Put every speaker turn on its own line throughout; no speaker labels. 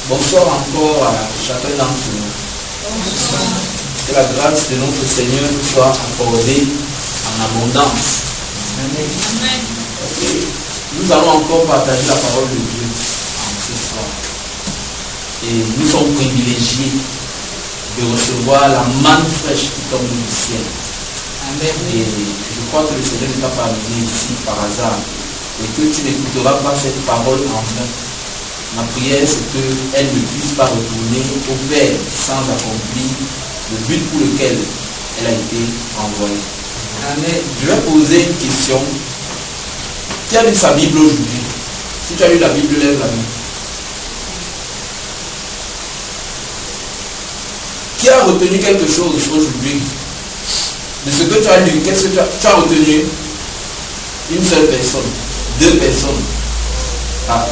Bonsoir encore à chacun d'entre nous. Que la grâce de notre Seigneur nous soit accordée en abondance. Amen. Okay. Nous allons encore partager la parole de Dieu en ce soir. Et nous sommes privilégiés de recevoir la manne fraîche qui tombe du ciel. Amen. Et je crois que le Seigneur n'est pas venu ici par hasard. Et que tu n'écouteras pas cette parole en vain. Ma prière, c'est qu'elle ne puisse pas retourner au Père sans accomplir le but pour lequel elle a été envoyée. Amen. Je vais poser une question. Qui a lu sa Bible aujourd'hui? Si tu as lu la Bible, lève la main. Qui a retenu quelque chose aujourd'hui? De ce que tu as lu, qu'est-ce que tu as retenu? Une seule personne, deux personnes. Ah.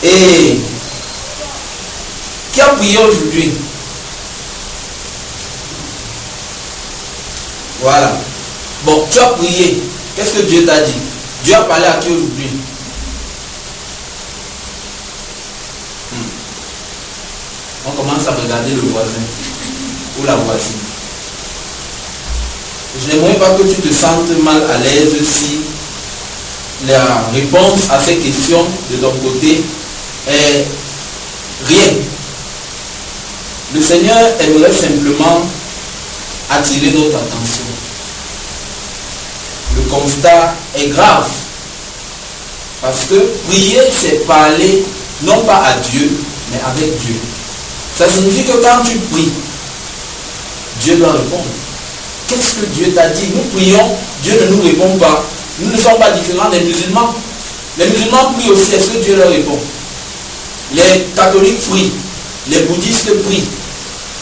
Et qui a prié aujourd'hui? Voilà. Bon, tu as prié. Qu'est-ce que Dieu t'a dit? Dieu a parlé à qui aujourd'hui? On commence à regarder le voisin ou la voisine. Je n'aimerais pas que tu te sentes mal à l'aise si la réponse à ces questions de ton côté est rien. Le Seigneur aimerait simplement attirer notre attention. Le constat est grave. Parce que prier, c'est parler non pas à Dieu, mais avec Dieu. Ça signifie que quand tu pries, Dieu doit répondre. Qu'est-ce que Dieu t'a dit? Nous prions, Dieu ne nous répond pas. Nous ne sommes pas différents des musulmans. Les musulmans prient aussi, est-ce que Dieu leur répond? Les catholiques prient, les bouddhistes prient.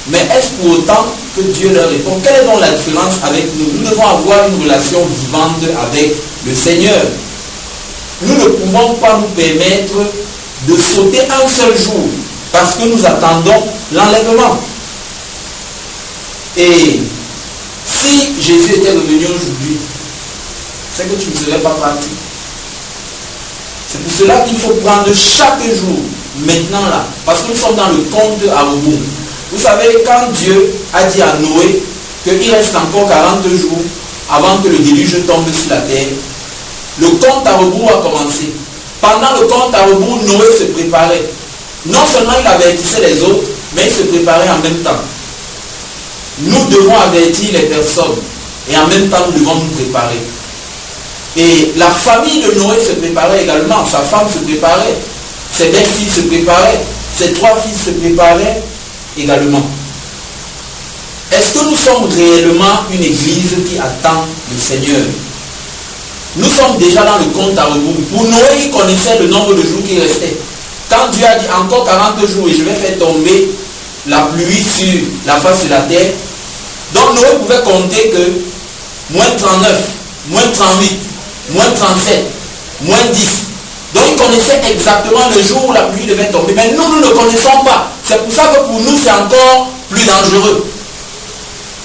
Mais est-ce pour autant que Dieu leur répond? Quelle est donc la différence avec nous? Nous devons avoir une relation vivante avec le Seigneur. Nous ne pouvons pas nous permettre de sauter un seul jour parce que nous attendons l'enlèvement. Et si Jésus était revenu aujourd'hui, c'est que tu ne serais pas parti. C'est pour cela qu'il faut prendre chaque jour, maintenant là, parce que nous sommes dans le compte à rebours. Vous savez, quand Dieu a dit à Noé qu'il reste encore 40 jours avant que le déluge tombe sur la terre, le compte à rebours a commencé. Pendant le compte à rebours, Noé se préparait. Non seulement il avertissait les autres, mais il se préparait en même temps. Nous devons avertir les personnes et en même temps nous devons nous préparer. Et la famille de Noé se préparait également, sa femme se préparait, ses 2 filles se préparaient, ses 3 filles se préparaient également. Est-ce que nous sommes réellement une église qui attend le Seigneur? Nous sommes déjà dans le compte à rebours. Pour Noé, il connaissait le nombre de jours qui restait. Quand Dieu a dit encore 40 jours et je vais faire tomber la pluie sur la face de la terre, donc Noé pouvait compter que moins 39, moins 38, moins 37, moins 10. Donc il connaissait exactement le jour où la pluie devait tomber. Mais nous ne connaissons pas. C'est pour ça que pour nous c'est encore plus dangereux.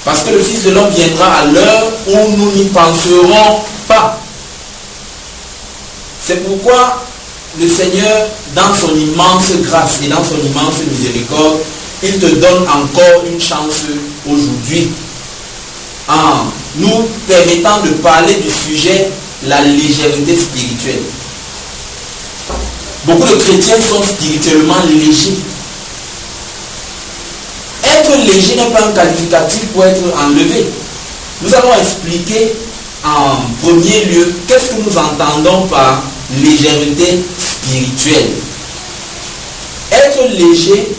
Parce que le Fils de l'homme viendra à l'heure où nous n'y penserons pas. C'est pourquoi le Seigneur, dans son immense grâce et dans son immense miséricorde, il te donne encore une chance aujourd'hui en nous permettant de parler du sujet la légèreté spirituelle. Beaucoup de chrétiens sont spirituellement légers. Être léger n'est pas un qualificatif pour être enlevé. Nous allons expliquer en premier lieu qu'est-ce que nous entendons par légèreté spirituelle. Être léger,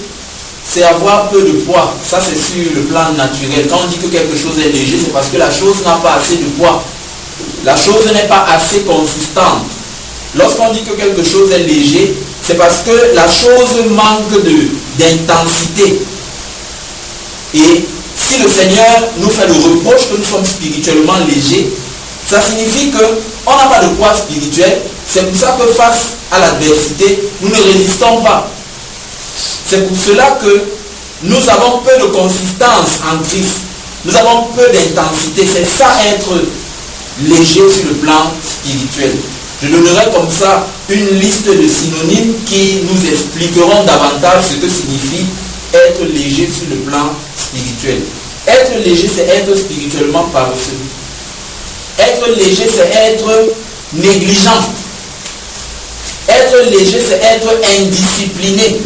c'est avoir peu de poids. Ça, c'est sur le plan naturel. Quand on dit que quelque chose est léger, c'est parce que la chose n'a pas assez de poids. La chose n'est pas assez consistante. Lorsqu'on dit que quelque chose est léger, c'est parce que la chose manque d'intensité. Et si le Seigneur nous fait le reproche que nous sommes spirituellement légers, ça signifie qu'on n'a pas de poids spirituel. C'est pour ça que face à l'adversité, nous ne résistons pas. C'est pour cela que nous avons peu de consistance en Christ. Nous avons peu d'intensité. C'est ça être léger sur le plan spirituel. Je donnerai comme ça une liste de synonymes qui nous expliqueront davantage ce que signifie être léger sur le plan spirituel. Être léger, c'est être spirituellement paresseux. Être léger, c'est être négligent. Être léger, c'est être indiscipliné.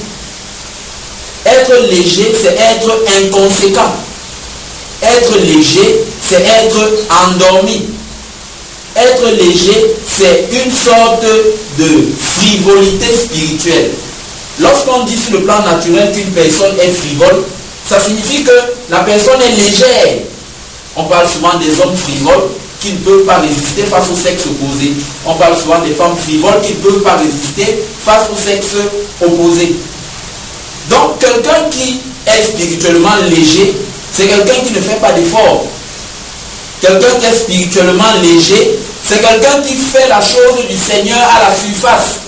Être léger, c'est être inconséquent. Être léger, c'est être endormi. Être léger, c'est une sorte de frivolité spirituelle. Lorsqu'on dit sur le plan naturel qu'une personne est frivole, ça signifie que la personne est légère. On parle souvent des hommes frivoles qui ne peuvent pas résister face au sexe opposé. On parle souvent des femmes frivoles qui ne peuvent pas résister face au sexe opposé. Donc, quelqu'un qui est spirituellement léger, c'est quelqu'un qui ne fait pas d'efforts. Quelqu'un qui est spirituellement léger, c'est quelqu'un qui fait la chose du Seigneur à la surface.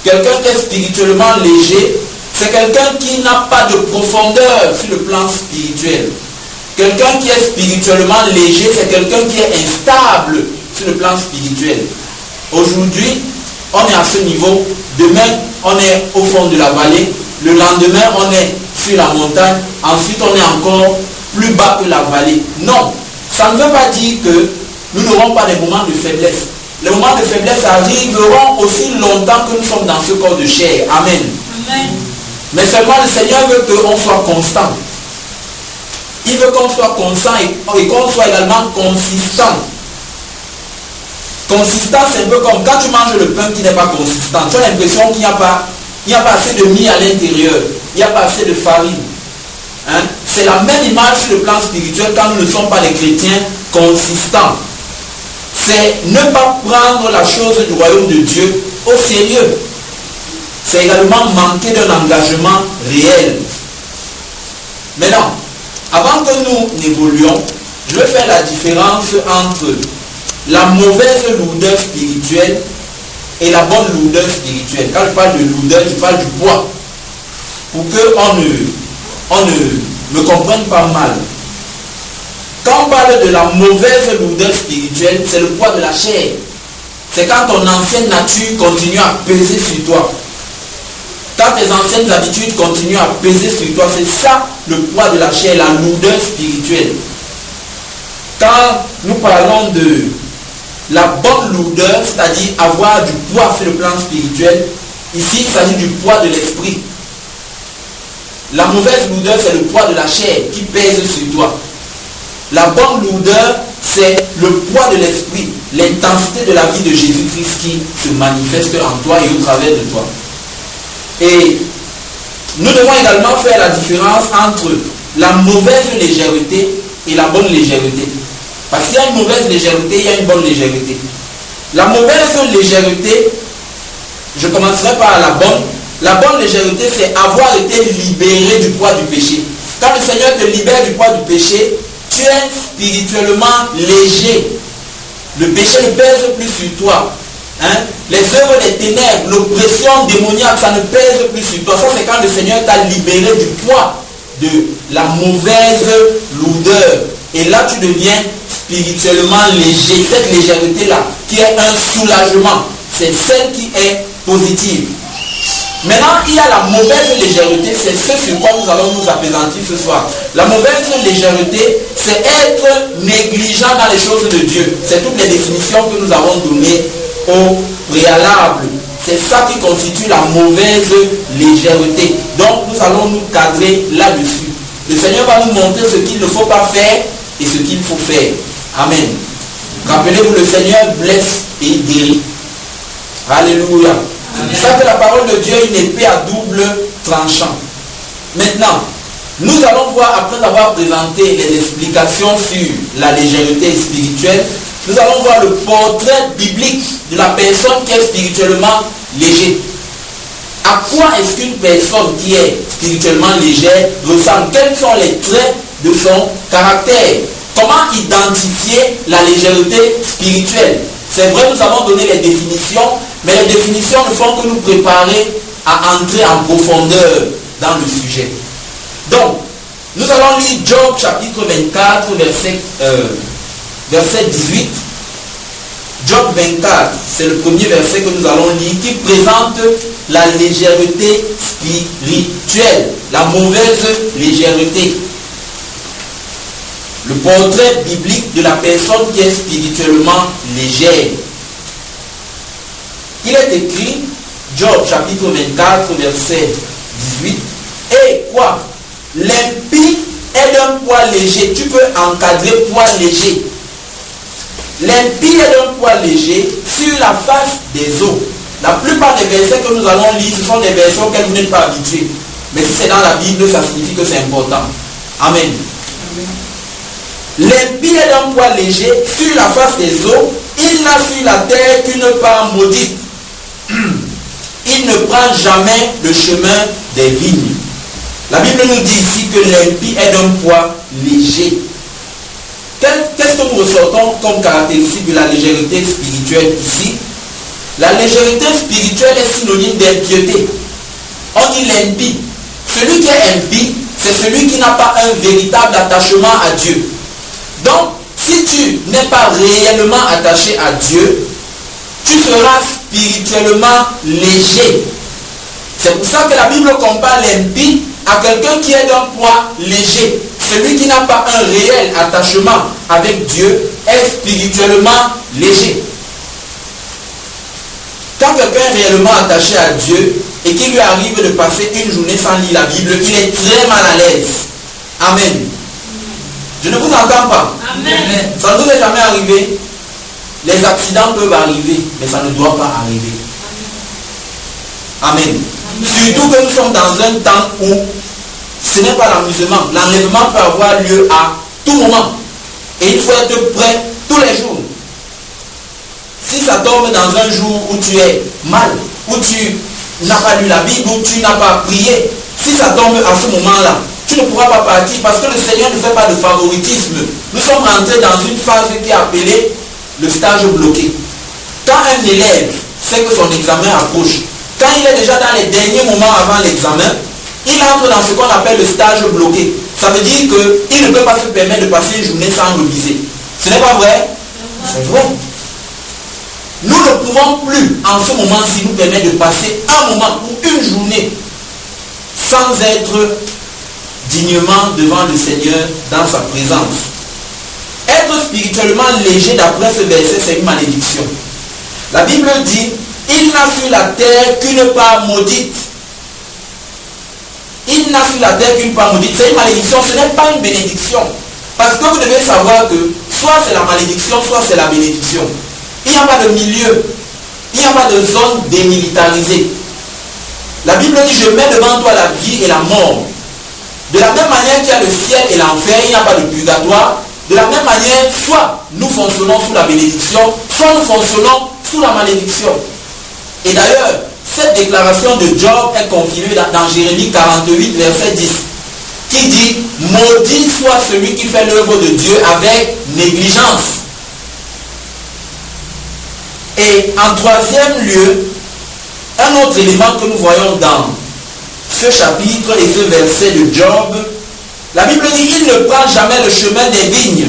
Quelqu'un qui est spirituellement léger, c'est quelqu'un qui n'a pas de profondeur sur le plan spirituel. Quelqu'un qui est spirituellement léger, c'est quelqu'un qui est instable sur le plan spirituel. Aujourd'hui, on est à ce niveau. Demain, on est au fond de la vallée. Le lendemain, on est sur la montagne. Ensuite, on est encore plus bas que la vallée. Non, ça ne veut pas dire que nous n'aurons pas des moments de faiblesse. Les moments de faiblesse arriveront aussi longtemps que nous sommes dans ce corps de chair. Amen. Amen. Mais seulement le Seigneur veut qu'on soit constant. Il veut qu'on soit constant et qu'on soit également consistant. Consistant, c'est un peu comme quand tu manges le pain qui n'est pas consistant. Tu as l'impression qu'il n'y a pas assez de mie à l'intérieur. Il n'y a pas assez de farine. Hein? C'est la même image sur le plan spirituel quand nous ne sommes pas des chrétiens consistants. C'est ne pas prendre la chose du royaume de Dieu au sérieux. C'est également manquer d'un engagement réel. Maintenant, avant que nous n'évoluions, je vais faire la différence entre la mauvaise lourdeur spirituelle et la bonne lourdeur spirituelle. Quand je parle de lourdeur, je parle du poids. Pour qu'on ne me comprenne pas mal. Quand on parle de la mauvaise lourdeur spirituelle, c'est le poids de la chair. C'est quand ton ancienne nature continue à peser sur toi. Quand tes anciennes habitudes continuent à peser sur toi, c'est ça le poids de la chair, la lourdeur spirituelle. Quand nous parlons de la bonne lourdeur, c'est-à-dire avoir du poids sur le plan spirituel, ici il s'agit du poids de l'esprit. La mauvaise lourdeur, c'est le poids de la chair qui pèse sur toi. La bonne lourdeur, c'est le poids de l'esprit, l'intensité de la vie de Jésus-Christ qui se manifeste en toi et au travers de toi. Et nous devons également faire la différence entre la mauvaise légèreté et la bonne légèreté. Parce qu'il y a une mauvaise légèreté, il y a une bonne légèreté. La mauvaise légèreté, je commencerai par la bonne. La bonne légèreté, c'est avoir été libéré du poids du péché. Quand le Seigneur te libère du poids du péché, tu es spirituellement léger. Le péché ne pèse plus sur toi. Hein? Les œuvres des ténèbres, l'oppression démoniaque, ça ne pèse plus sur toi. Ça, c'est quand le Seigneur t'a libéré du poids de la mauvaise lourdeur. Et là, tu deviens spirituellement léger. Cette légèreté-là, qui est un soulagement, c'est celle qui est positive. Maintenant, il y a la mauvaise légèreté, c'est ce sur quoi nous allons nous appesantir ce soir. La mauvaise légèreté, c'est être négligent dans les choses de Dieu. C'est toutes les définitions que nous avons données au préalable. C'est ça qui constitue la mauvaise légèreté. Donc, nous allons nous cadrer là-dessus. Le Seigneur va nous montrer ce qu'il ne faut pas faire et ce qu'il faut faire. Amen. Rappelez-vous, le Seigneur blesse et il guérit. Alléluia. Ça que la parole de Dieu est une épée à double tranchant. Maintenant, nous allons voir, après avoir présenté les explications sur la légèreté spirituelle, nous allons voir le portrait biblique de la personne qui est spirituellement léger. À quoi est-ce qu'une personne qui est spirituellement légère ressemble? Quels sont les traits de son caractère? Comment identifier la légèreté spirituelle? C'est vrai, nous avons donné les définitions, mais les définitions ne font que nous préparer à entrer en profondeur dans le sujet. Donc, nous allons lire Job chapitre 24, verset 18. Job 24, c'est le premier verset que nous allons lire, qui présente la légèreté spirituelle, la mauvaise légèreté. Le portrait biblique de la personne qui est spirituellement légère. Il est écrit, Job chapitre 24, verset 18, et quoi? L'impie est d'un poids léger. Tu peux encadrer poids léger. L'impie est d'un poids léger sur la face des eaux. La plupart des versets que nous allons lire, ce sont des versets auxquels vous n'êtes pas habitués. Mais si c'est dans la Bible, ça signifie que c'est important. Amen. L'impie est d'un poids léger sur la face des eaux. Il n'a sur la terre qu'une part maudite. Il ne prend jamais le chemin des vignes. La Bible nous dit ici que l'impie est d'un poids léger. Qu'est-ce que nous ressortons comme caractéristique de la légèreté spirituelle ici? La légèreté spirituelle est synonyme d'impiété. On dit l'impie. Celui qui est impie, c'est celui qui n'a pas un véritable attachement à Dieu. Donc, si tu n'es pas réellement attaché à Dieu, tu seras spirituellement léger. C'est pour ça que la Bible compare l'impie à quelqu'un qui est d'un poids léger. Celui qui n'a pas un réel attachement avec Dieu est spirituellement léger. Quand quelqu'un est réellement attaché à Dieu et qu'il lui arrive de passer une journée sans lire la Bible, il est très mal à l'aise. Amen. Je ne vous entends pas. Amen. Ça ne vous est jamais arrivé. Les accidents peuvent arriver, mais ça ne doit pas arriver. Amen. Amen. Surtout que nous sommes dans un temps où ce n'est pas l'amusement. L'enlèvement peut avoir lieu à tout moment. Et il faut être prêt tous les jours. Si ça tombe dans un jour où tu es mal, où tu n'as pas lu la Bible, où tu n'as pas prié, si ça tombe à ce moment-là, tu ne pourras pas partir parce que le Seigneur ne fait pas de favoritisme. Nous sommes rentrés dans une phase qui est appelée le stage bloqué. Quand un élève sait que son examen approche, quand il est déjà dans les derniers moments avant l'examen, il entre dans ce qu'on appelle le stage bloqué. Ça veut dire qu'il ne peut pas se permettre de passer une journée sans réviser. Ce n'est pas vrai? C'est vrai. Nous ne pouvons plus, en ce moment-ci, nous permettre de passer un moment ou une journée sans être dignement devant le Seigneur dans sa présence. Être spirituellement léger d'après ce verset, c'est une malédiction. La Bible dit, il n'a sur la terre qu'une part maudite. Il n'a sur la terre qu'une part maudite. C'est une malédiction, ce n'est pas une bénédiction. Parce que vous devez savoir que soit c'est la malédiction, soit c'est la bénédiction. Il n'y a pas de milieu. Il n'y a pas de zone démilitarisée. La Bible dit, je mets devant toi la vie et la mort. De la même manière qu'il y a le ciel et l'enfer, il n'y a pas de purgatoire. De la même manière, soit nous fonctionnons sous la bénédiction, soit nous fonctionnons sous la malédiction. Et d'ailleurs, cette déclaration de Job est confirmée dans Jérémie 48, verset 10, qui dit, maudit soit celui qui fait l'œuvre de Dieu avec négligence. Et en troisième lieu, un autre élément que nous voyons dans ce chapitre et ce verset de Job, la Bible dit, il ne prend jamais le chemin des vignes.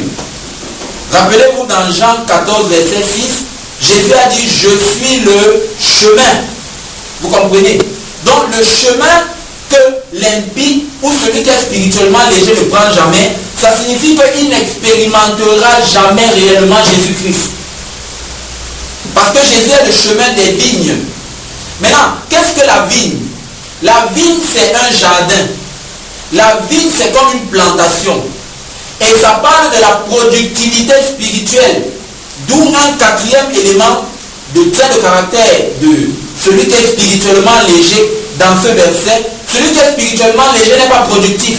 Rappelez-vous dans Jean 14, verset 6, Jésus a dit, je suis le chemin. Vous comprenez? Donc le chemin que l'impie ou celui qui est spirituellement léger ne prend jamais, ça signifie qu'il n'expérimentera jamais réellement Jésus-Christ. Parce que Jésus est le chemin des vignes. Maintenant, qu'est-ce que la vigne? La vigne, c'est un jardin. La vigne, c'est comme une plantation. Et ça parle de la productivité spirituelle. D'où un quatrième élément de trait de caractère de celui qui est spirituellement léger dans ce verset. Celui qui est spirituellement léger n'est pas productif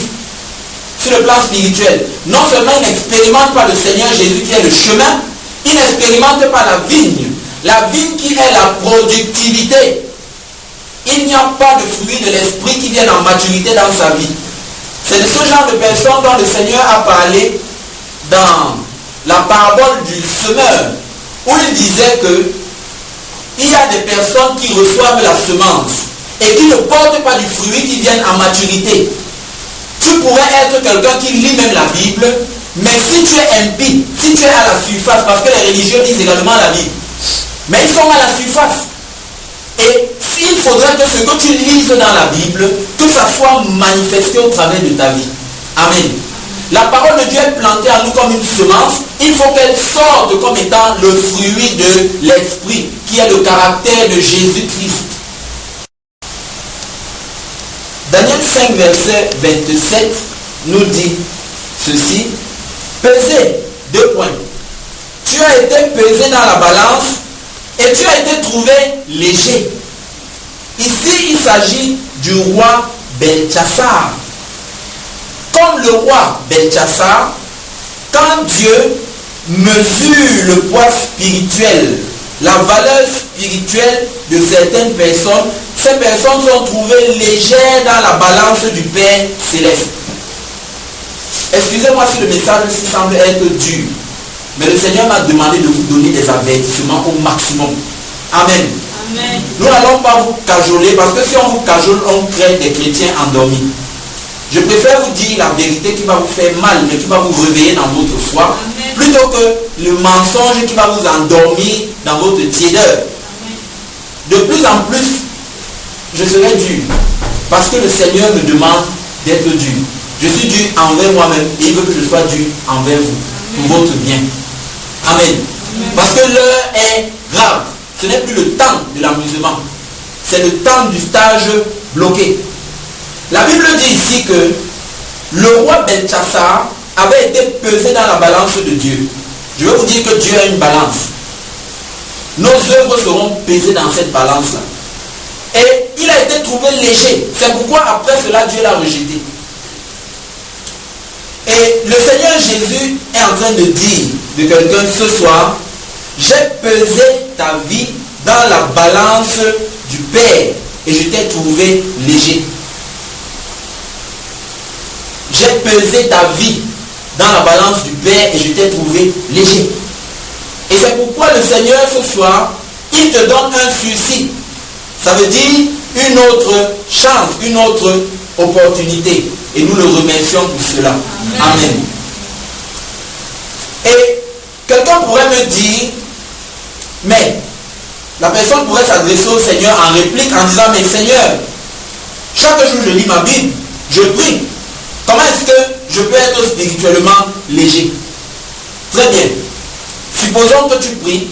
sur le plan spirituel. Non seulement il n'expérimente pas le Seigneur Jésus qui est le chemin, il n'expérimente pas la vigne. La vigne qui est la productivité. Il n'y a pas de fruits de l'esprit qui viennent en maturité dans sa vie. C'est de ce genre de personnes dont le Seigneur a parlé dans la parabole du semeur, où il disait que il y a des personnes qui reçoivent la semence et qui ne portent pas du fruit qui viennent en maturité. Tu pourrais être quelqu'un qui lit même la Bible, mais si tu es impie, si tu es à la surface, parce que les religieux disent également la Bible, Mais ils sont à la surface. Et il faudrait que ce que tu lises dans la Bible, que ça soit manifesté au travers de ta vie. Amen. La parole de Dieu est plantée en nous comme une semence. Il faut qu'elle sorte comme étant le fruit de l'esprit, qui est le caractère de Jésus-Christ. Daniel 5, verset 27 nous dit ceci. Pesez, 2 points. Tu as été pesé dans la balance et tu as été trouvé léger. Ici, il s'agit du roi Belchassar. Comme le roi Belchassar, quand Dieu mesure le poids spirituel, la valeur spirituelle de certaines personnes, ces personnes sont trouvées légères dans la balance du Père céleste. Excusez-moi si le message semble être dur, mais le Seigneur m'a demandé de vous donner des avertissements au maximum. Amen. Amen. Nous n'allons pas vous cajoler, parce que si on vous cajole, on crée des chrétiens endormis. Je préfère vous dire la vérité qui va vous faire mal, mais qui va vous réveiller dans votre foi, Amen, plutôt que le mensonge qui va vous endormir dans votre tiédeur. Amen. De plus en plus, je serai dur, parce que le Seigneur me demande d'être dur. Je suis dur envers moi-même et il veut que je sois dur envers vous, pour votre bien. Amen. Amen. Parce que l'heure est grave. Ce n'est plus le temps de l'amusement. C'est le temps du stage bloqué. La Bible dit ici que le roi Belchassar avait été pesé dans la balance de Dieu. Je veux vous dire que Dieu a une balance. Nos œuvres seront pesées dans cette balance-là. Et il a été trouvé léger. C'est pourquoi après cela, Dieu l'a rejeté. Et le Seigneur Jésus est en train de dire de quelqu'un ce soir, j'ai pesé ta vie dans la balance du Père et je t'ai trouvé léger. J'ai pesé ta vie dans la balance du Père et je t'ai trouvé léger. Et c'est pourquoi le Seigneur ce soir, il te donne un sursis. Ça veut dire une autre chance, une autre opportunité. Et nous le remercions pour cela. Amen. Amen. Et quelqu'un pourrait me dire, mais la personne pourrait s'adresser au Seigneur en réplique en disant, mais Seigneur, chaque jour je lis ma Bible, je prie. Comment est-ce que je peux être spirituellement léger? Très bien. Supposons que tu pries,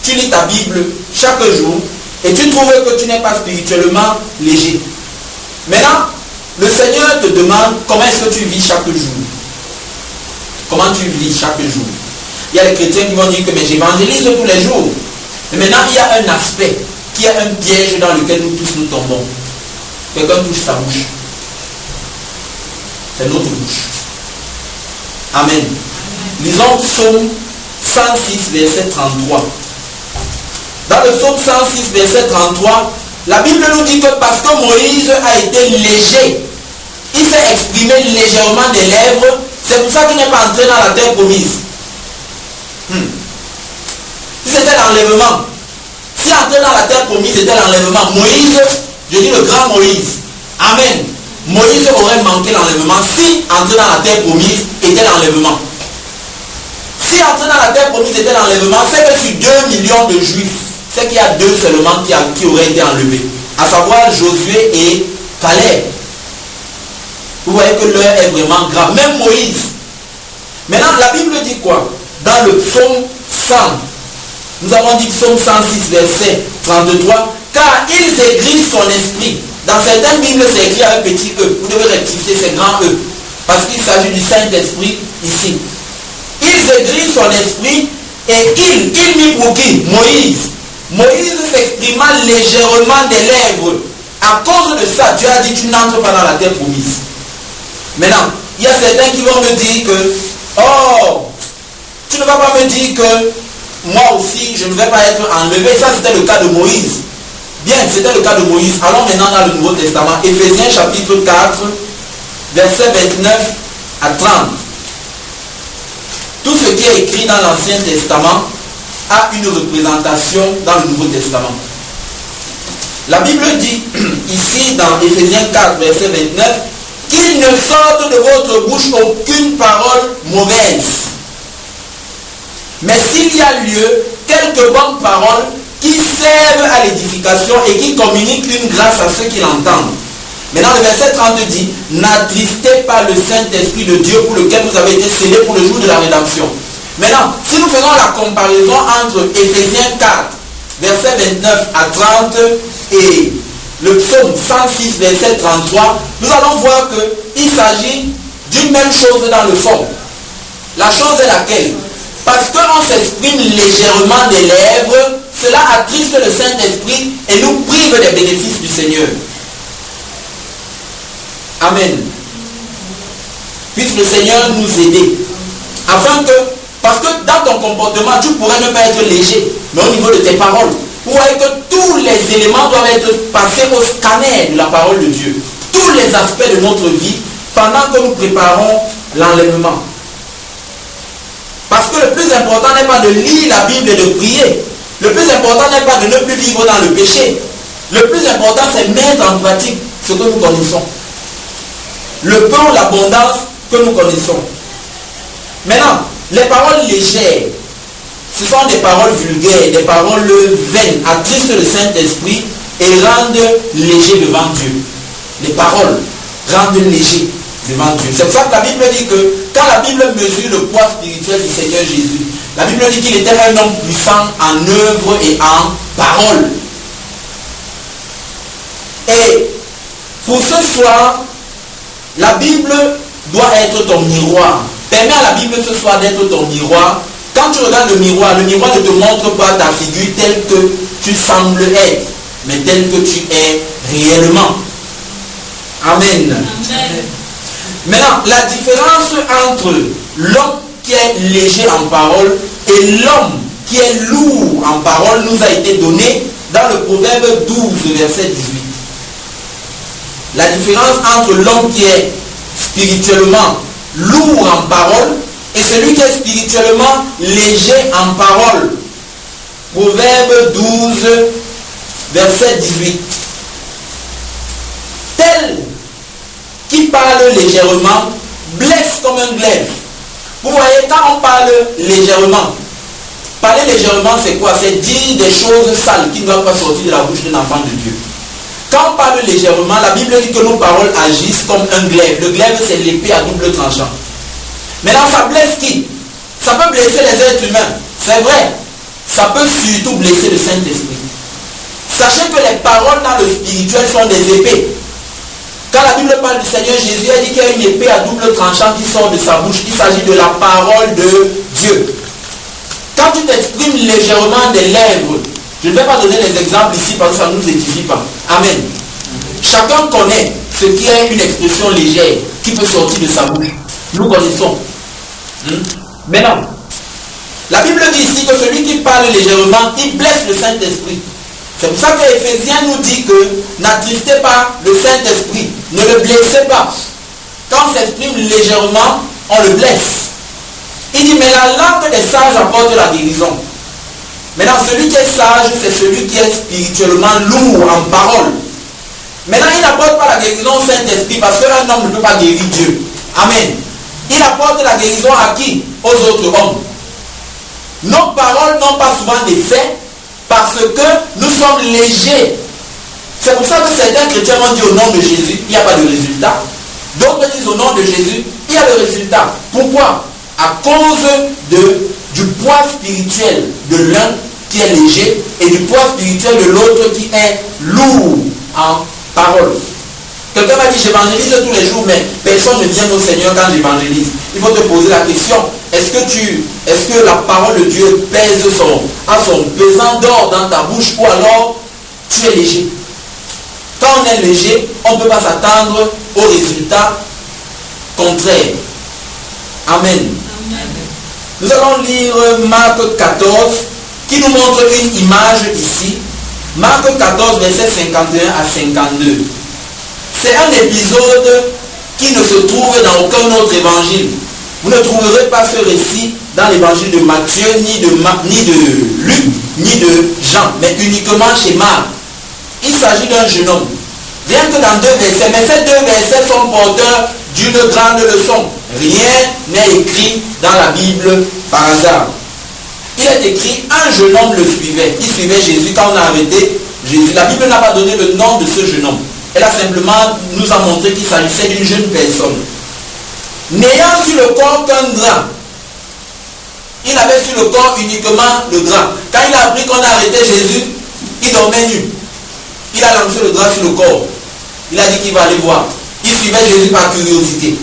tu lis ta Bible chaque jour et tu trouves que tu n'es pas spirituellement léger. Maintenant, le Seigneur te demande comment est-ce que tu vis chaque jour. Comment tu vis chaque jour. Il y a des chrétiens qui vont dire que mais j'évangélise tous les jours. Mais maintenant, il y a un aspect qui est un piège dans lequel nous tous nous tombons. Quelqu'un touche sa bouche. C'est notre bouche. Amen. Amen. Lisons Psaume 106, verset 33. Dans le Psaume 106, verset 33, la Bible nous dit que parce que Moïse a été léger, il s'est exprimé légèrement des lèvres, c'est pour ça qu'il n'est pas entré dans la terre promise. Si c'était l'enlèvement, si entrer dans la terre promise c'était l'enlèvement, Moïse, je dis le grand Moïse, Amen, Moïse aurait manqué l'enlèvement si entrer dans la terre promise était l'enlèvement. Si entrer dans la terre promise était l'enlèvement, c'est que sur 2 millions de juifs, c'est qu'il y a 2 seulement qui auraient été enlevés, à savoir Josué et Caleb. Vous voyez que l'heure est vraiment grave, même Moïse. Maintenant, la Bible dit quoi? Dans le psaume 100, nous avons dit psaume 106, verset 33, car ils aigrisent son esprit. Dans certaines Bibles, c'est écrit avec petit E. Vous devez rectifier, c'est grand E. Parce qu'il s'agit du Saint-Esprit ici. Ils aigrisent son esprit et il mit pour qui? Moïse. Moïse s'exprima légèrement des lèvres. À cause de ça, Dieu a dit tu n'entres pas dans la terre promise. Maintenant, il y a certains qui vont me dire que oh, tu ne vas pas me dire que moi aussi je ne vais pas être enlevé. Ça c'était le cas de Moïse. Bien, c'était le cas de Moïse. Allons maintenant dans le Nouveau Testament. Éphésiens chapitre 4, versets 29 à 30. Tout ce qui est écrit dans l'Ancien Testament a une représentation dans le Nouveau Testament. La Bible dit ici dans Éphésiens 4, verset 29, qu'il ne sorte de votre bouche aucune parole mauvaise. Mais s'il y a lieu, quelques bonnes paroles, qui servent à l'édification et qui communiquent une grâce à ceux qui l'entendent. Maintenant, le verset 30 dit, n'attristez pas le Saint-Esprit de Dieu pour lequel vous avez été scellés pour le jour de la rédemption. Maintenant, si nous faisons la comparaison entre Éphésiens 4, verset 29 à 30 et le psaume 106, verset 33, nous allons voir qu'il s'agit d'une même chose dans le fond. La chose est laquelle? Parce qu'on s'exprime légèrement des lèvres, cela attriste le Saint-Esprit et nous prive des bénéfices du Seigneur. Amen. Puisse le Seigneur nous aider. Afin que, parce que dans ton comportement, tu pourrais ne pas être léger, mais au niveau de tes paroles, vous voyez que tous les éléments doivent être passés au scanner de la parole de Dieu. Tous les aspects de notre vie, pendant que nous préparons l'enlèvement. Parce que le plus important n'est pas de lire la Bible et de prier. Le plus important n'est pas de ne plus vivre dans le péché. Le plus important, c'est mettre en pratique ce que nous connaissons. Le pain ou l'abondance que nous connaissons. Maintenant, les paroles légères, ce sont des paroles vulgaires, des paroles vaines, attristent le Saint-Esprit et rendent léger devant Dieu. Les paroles rendent léger devant Dieu. C'est pour ça que la Bible dit que quand la Bible mesure le poids spirituel du Seigneur Jésus, la Bible dit qu'il était un homme puissant en œuvre et en parole. Et pour ce soir, la Bible doit être ton miroir. Permets à la Bible ce soir d'être ton miroir. Quand tu regardes le miroir ne te montre pas ta figure telle que tu sembles être, mais telle que tu es réellement. Amen. Amen. Maintenant, la différence entre l'homme qui est léger en parole et l'homme qui est lourd en parole nous a été donnée dans le Proverbe 12, verset 18. La différence entre l'homme qui est spirituellement lourd en parole et celui qui est spirituellement léger en parole. Proverbe 12, verset 18. Tel qui parle légèrement blesse comme un glaive. Vous voyez, quand on parle légèrement, parler légèrement c'est quoi? C'est dire des choses sales qui ne doivent pas sortir de la bouche d'un enfant de Dieu. Quand on parle légèrement, la Bible dit que nos paroles agissent comme un glaive. Le glaive, c'est l'épée à double tranchant. Maintenant, ça blesse qui? Ça peut blesser les êtres humains. C'est vrai. Ça peut surtout blesser le Saint-Esprit. Sachez que les paroles dans le spirituel sont des épées. Quand la Bible parle du Seigneur Jésus, elle dit qu'il y a une épée à double tranchant qui sort de sa bouche. Il s'agit de la parole de Dieu. Quand tu t'exprimes légèrement des lèvres, je ne vais pas donner les exemples ici parce que ça ne nous édifie pas. Amen. Chacun connaît ce qui est une expression légère qui peut sortir de sa bouche. Nous connaissons. Maintenant, la Bible dit ici que celui qui parle légèrement, il blesse le Saint-Esprit. C'est pour ça que Éphésiens nous dit que n'attristez pas le Saint-Esprit, ne le blessez pas. Quand on s'exprime légèrement, on le blesse. Il dit, mais la langue des sages apporte la guérison. Maintenant, celui qui est sage, c'est celui qui est spirituellement lourd en parole. Maintenant, il n'apporte pas la guérison au Saint-Esprit parce qu'un homme ne peut pas guérir Dieu. Amen. Il apporte la guérison à qui? Aux autres hommes. Nos paroles n'ont pas souvent d'effet parce que nous sommes légers. C'est pour ça que certains chrétiens vont dire au nom de Jésus, il n'y a pas de résultat. D'autres disent au nom de Jésus, il y a le résultat. Pourquoi? À cause du poids spirituel de l'un qui est léger et du poids spirituel de l'autre qui est lourd en parole. Quelqu'un m'a dit, j'évangélise tous les jours, mais personne ne vient au Seigneur quand j'évangélise. Il faut te poser la question, est-ce que la parole de Dieu pèse à son pesant d'or dans ta bouche ou alors tu es léger? Quand on est léger, on ne peut pas s'attendre au résultat contraire. Amen. Nous allons lire Marc 14 qui nous montre une image ici. Marc 14, verset 51 à 52. C'est un épisode qui ne se trouve dans aucun autre évangile. Vous ne trouverez pas ce récit dans l'évangile de Matthieu, ni de Luc, ni de Jean, mais uniquement chez Marc. Il s'agit d'un jeune homme. Rien que dans 2 versets, mais ces 2 versets sont porteurs d'une grande leçon. Rien n'est écrit dans la Bible par hasard. il est écrit, un jeune homme le suivait. Il suivait Jésus quand on a arrêté Jésus. La Bible n'a pas donné le nom de ce jeune homme. Elle a simplement nous a montré qu'il s'agissait d'une jeune personne. N'ayant sur le corps qu'un drap, il avait sur le corps uniquement le drap. Quand il a appris qu'on a arrêté Jésus, il dormait nu. Il a lancé le drap sur le corps. Il a dit qu'il va aller voir. Il suivait Jésus par curiosité.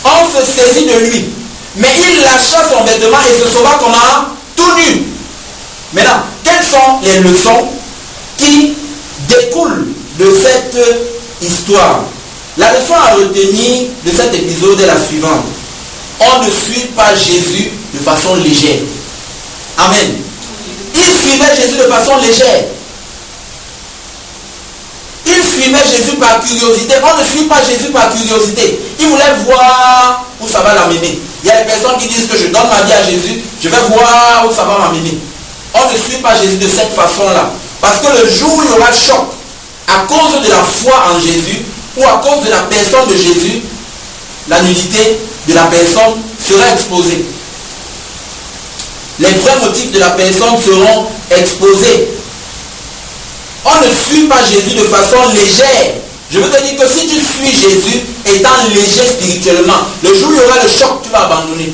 On se saisit de lui. Mais il lâcha son vêtement et se sauva comment? Tout nu. Maintenant, quelles sont les leçons qui découlent de cette histoire? La leçon à retenir de cet épisode est la suivante. On ne suit pas Jésus de façon légère. Amen. Il suivait Jésus de façon légère. Il suivait Jésus par curiosité. On ne suit pas Jésus par curiosité. Il voulait voir où ça va l'amener. Il y a des personnes qui disent que je donne ma vie à Jésus, je vais voir où ça va m'amener. On ne suit pas Jésus de cette façon-là. Parce que le jour où il y aura choc, à cause de la foi en Jésus, ou à cause de la personne de Jésus, la nullité de la personne sera exposée. Les vrais motifs de la personne seront exposés. On ne suit pas Jésus de façon légère. Je veux te dire que si tu suis Jésus étant léger spirituellement, le jour où il y aura le choc, tu vas abandonner.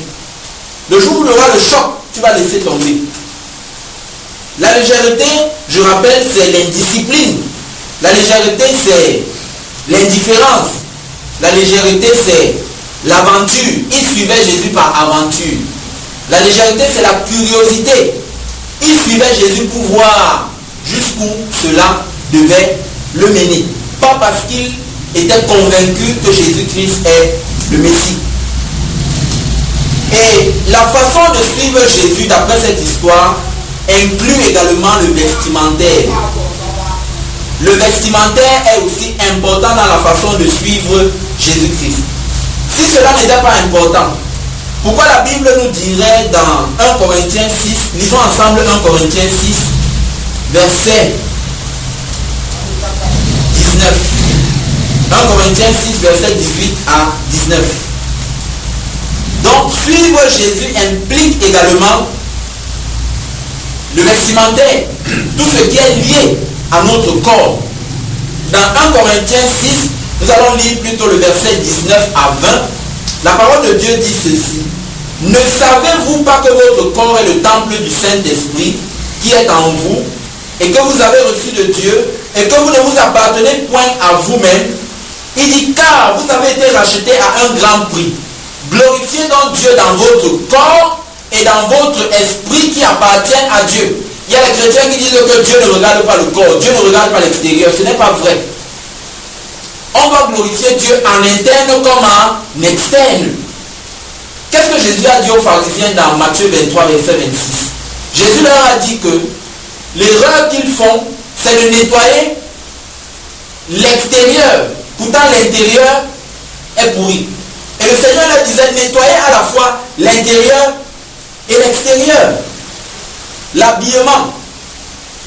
Le jour où il y aura le choc, tu vas laisser tomber. La légèreté, je rappelle, c'est l'indiscipline. La légèreté, c'est l'indifférence. La légèreté, c'est l'aventure. Il suivait Jésus par aventure. La légèreté, c'est la curiosité. Il suivait Jésus pour voir jusqu'où cela devait le mener. Pas parce qu'il était convaincu que Jésus-Christ est le Messie. Et la façon de suivre Jésus d'après cette histoire inclut également le vestimentaire. Le vestimentaire est aussi important dans la façon de suivre Jésus-Christ. Si cela n'était pas important, pourquoi la Bible nous dirait dans 1 Corinthiens 6, lisons ensemble 1 Corinthiens 6, verset 19. 1 Corinthiens 6, verset 18 à 19. Donc, suivre Jésus implique également le vestimentaire, tout ce qui est lié à notre corps. Dans 1 Corinthiens 6, nous allons lire plutôt le verset 19 à 20. La parole de Dieu dit ceci. Ne savez-vous pas que votre corps est le temple du Saint-Esprit qui est en vous et que vous avez reçu de Dieu et que vous ne vous appartenez point à vous-même? Il dit, car vous avez été rachetés à un grand prix. Glorifiez donc Dieu dans votre corps et dans votre esprit qui appartiennent à Dieu. Il y a les chrétiens qui disent que Dieu ne regarde pas le corps, Dieu ne regarde pas l'extérieur. Ce n'est pas vrai. On va glorifier Dieu en interne comme en externe. Qu'est-ce que Jésus a dit aux pharisiens dans Matthieu 23, verset 26? Jésus leur a dit que l'erreur qu'ils font, c'est de nettoyer l'extérieur. Pourtant, l'intérieur est pourri. Et le Seigneur leur disait, nettoyer à la fois l'intérieur et l'extérieur. L'habillement.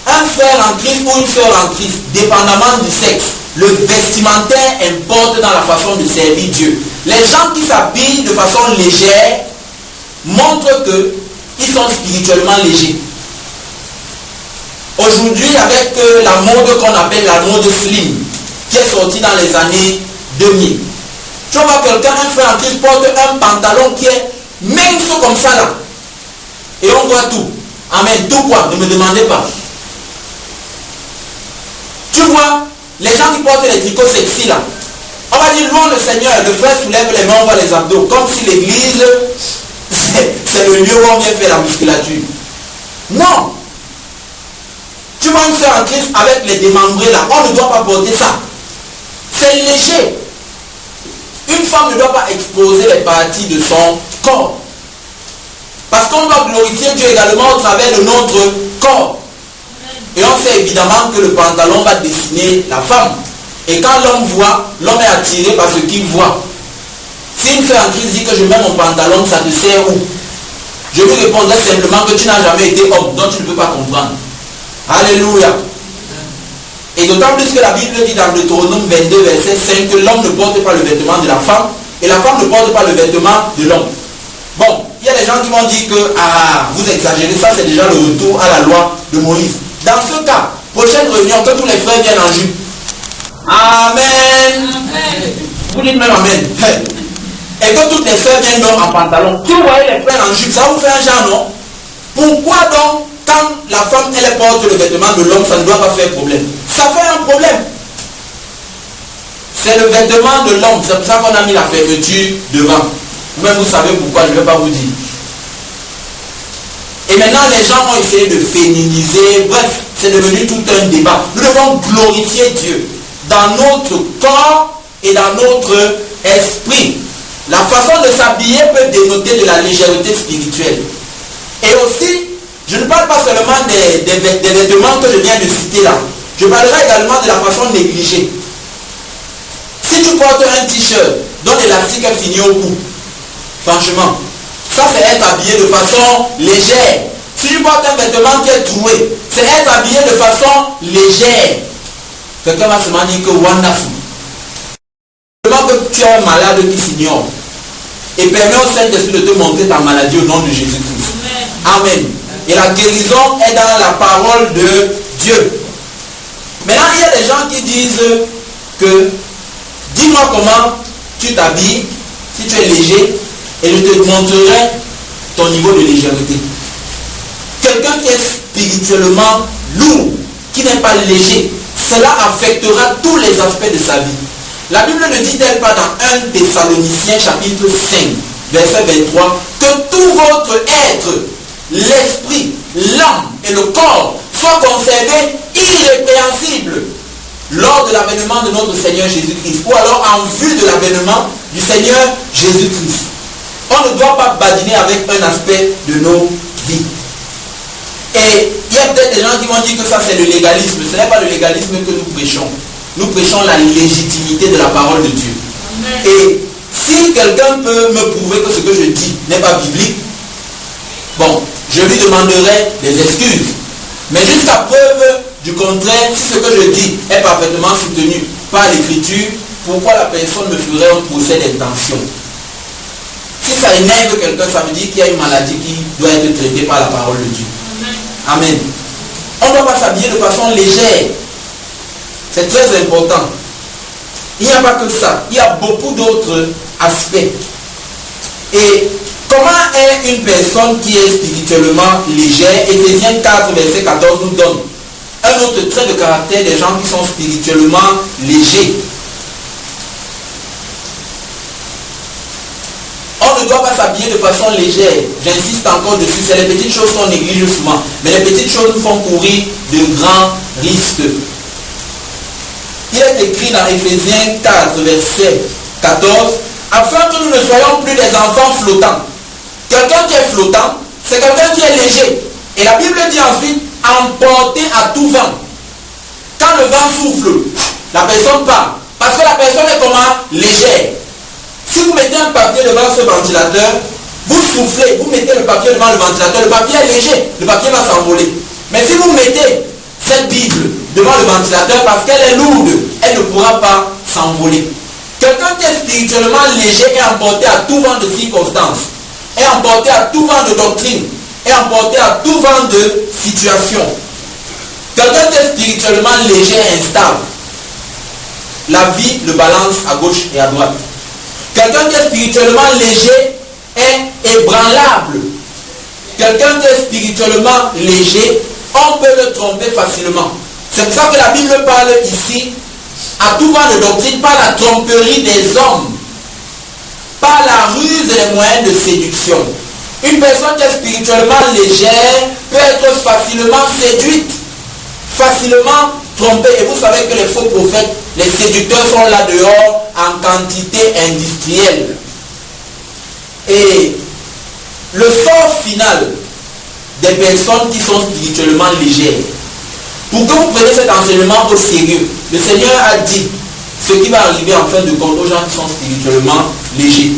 Un frère en Christ ou une sœur en Christ, dépendamment du sexe, le vestimentaire importe dans la façon de servir Dieu. Les gens qui s'habillent de façon légère montrent qu'ils sont spirituellement légers. Aujourd'hui, avec la mode qu'on appelle la mode slim, qui est sortie dans les années 2000, tu vois quelqu'un, un frère en Christ, porte un pantalon qui est mince comme ça là. Et on voit tout. Amen. Tout quoi? Ne me demandez pas. Tu vois, les gens qui portent les tricots sexy là, on va dire louons le Seigneur, le frère soulève les mains, on voit les abdos, comme si l'église, c'est le lieu où on vient faire la musculature. Non. Tu vois une soeur en Christ avec les démembrés là, on ne doit pas porter ça. C'est léger. Une femme ne doit pas exposer les parties de son corps. Parce qu'on doit glorifier Dieu également au travers de notre corps. Et on sait évidemment que le pantalon va dessiner la femme. Et quand l'homme voit, l'homme est attiré par ce qu'il voit. Si une femme en Christ dit que je mets mon pantalon, ça te sert où? Je lui répondrai simplement que tu n'as jamais été homme, donc tu ne peux pas comprendre. Alléluia. Et d'autant plus que la Bible dit dans Deutéronome 22, verset 5, que l'homme ne porte pas le vêtement de la femme et la femme ne porte pas le vêtement de l'homme. Bon, il y il y a des gens qui vont dire que vous exagérez, ça c'est déjà le retour à la loi de Moïse. Dans ce cas, prochaine réunion, que tous les frères viennent en jupe. Amen. Amen. Vous dites même Amen. Et que toutes les frères viennent donc en pantalon. Si vous voyez les frères en jupe, ça vous fait un genre, non? Pourquoi donc, quand la femme elle porte le vêtement de l'homme, ça ne doit pas faire problème? Ça fait un problème. C'est le vêtement de l'homme, c'est pour ça qu'on a mis la fermeture devant. Vous-même vous savez pourquoi, je ne vais pas vous dire. Et maintenant les gens ont essayé de féminiser, bref, c'est devenu tout un débat. Nous devons glorifier Dieu dans notre corps et dans notre esprit. La façon de s'habiller peut dénoter de la légèreté spirituelle. Et aussi, je ne parle pas seulement des vêtements que je viens de citer là. Je parlerai également de la façon négligée. Si tu portes un t-shirt dont l'élastique est fini au cou, franchement, ça c'est être habillé de façon légère. Si tu portes un vêtement qui est troué, c'est être habillé de façon légère. Quelqu'un va se dire que wonderful. Seulement que tu es un malade qui s'ignore. Et permet au Saint-Esprit de te montrer ta maladie au nom de Jésus-Christ. Amen. Et la guérison est dans la parole de Dieu. Maintenant, il y a des gens qui disent que dis-moi comment tu t'habilles, si tu es léger, et je te montrerai ton niveau de légèreté. Quelqu'un qui est spirituellement lourd, qui n'est pas léger, cela affectera tous les aspects de sa vie. La Bible ne dit-elle pas dans 1 Thessaloniciens chapitre 5, verset 23, que tout votre être, l'esprit, l'âme et le corps soient conservés irrépréhensibles lors de l'avènement de notre Seigneur Jésus-Christ, ou alors en vue de l'avènement du Seigneur Jésus-Christ. On ne doit pas badiner avec un aspect de nos vies. Et il y a peut-être des gens qui vont dire que ça c'est le légalisme. Ce n'est pas le légalisme que nous prêchons. Nous prêchons la légitimité de la parole de Dieu. Amen. Et si quelqu'un peut me prouver que ce que je dis n'est pas biblique, bon, je lui demanderai des excuses. Mais jusqu'à preuve du contraire, si ce que je dis est parfaitement soutenu par l'écriture, pourquoi la personne me ferait un procès d'intention? Si ça énerve quelqu'un, ça veut dire qu'il y a une maladie qui doit être traitée par la parole de Dieu. Amen. Amen. On ne doit pas s'habiller de façon légère. C'est très important. Il n'y a pas que ça. Il y a beaucoup d'autres aspects. Et comment est une personne qui est spirituellement légère? Éphésiens 4, verset 14 nous donne un autre trait de caractère des gens qui sont spirituellement légers. On ne doit pas s'habiller de façon légère. J'insiste encore dessus. C'est les petites choses qu'on néglige souvent. Mais les petites choses nous font courir de grands risques. Il est écrit dans Éphésiens 4, verset 14, afin que nous ne soyons plus des enfants flottants. Quelqu'un qui est flottant, c'est quelqu'un qui est léger. Et la Bible dit ensuite, emporté à tout vent. Quand le vent souffle, la personne part. Parce que la personne est comment? Légère. Si vous mettez un papier devant ce ventilateur, vous soufflez, vous mettez le papier devant le ventilateur, le papier est léger, le papier va s'envoler. Mais si vous mettez cette Bible devant le ventilateur, parce qu'elle est lourde, elle ne pourra pas s'envoler. Quelqu'un qui est spirituellement léger est emporté à tout vent de circonstances, est emporté à tout vent de doctrine, est emporté à tout vent de situation. Quelqu'un qui est spirituellement léger et instable, la vie le balance à gauche et à droite. Quelqu'un qui est spirituellement léger est ébranlable. Quelqu'un qui est spirituellement léger, on peut le tromper facilement. C'est pour ça que la Bible parle ici, à tout vent de doctrine, par la tromperie des hommes, par la ruse et les moyens de séduction. Une personne qui est spirituellement légère peut être facilement séduite, facilement trompée. Et vous savez que les faux prophètes, les séducteurs sont là dehors en quantité industrielle. Et le sort final des personnes qui sont spirituellement légères, pour que vous preniez cet enseignement au sérieux, le Seigneur a dit ce qui va arriver en fin de compte aux gens qui sont spirituellement légers.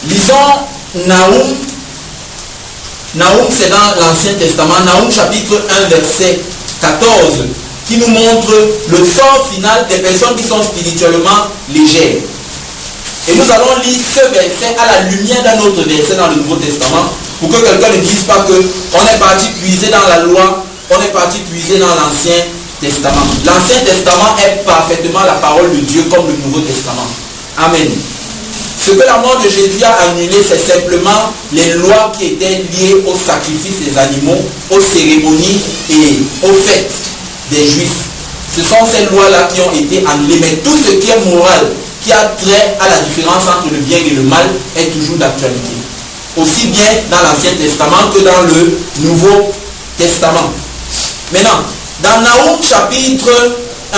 Lisons Naoum. Naoum, c'est dans l'Ancien Testament. Naoum chapitre 1 verset 14 qui nous montre le sort final des personnes qui sont spirituellement légères. Et nous allons lire ce verset à la lumière d'un autre verset dans le Nouveau Testament, pour que quelqu'un ne dise pas qu'on est parti puiser dans la loi, on est parti puiser dans l'Ancien Testament. L'Ancien Testament est parfaitement la parole de Dieu comme le Nouveau Testament. Amen. Ce que la mort de Jésus a annulé, c'est simplement les lois qui étaient liées au sacrifice des animaux, aux cérémonies et aux fêtes des Juifs. Ce sont ces lois-là qui ont été annulées. Mais tout ce qui est moral, qui a trait à la différence entre le bien et le mal, est toujours d'actualité. Aussi bien dans l'Ancien Testament que dans le Nouveau Testament. Maintenant, dans Naoum chapitre 1,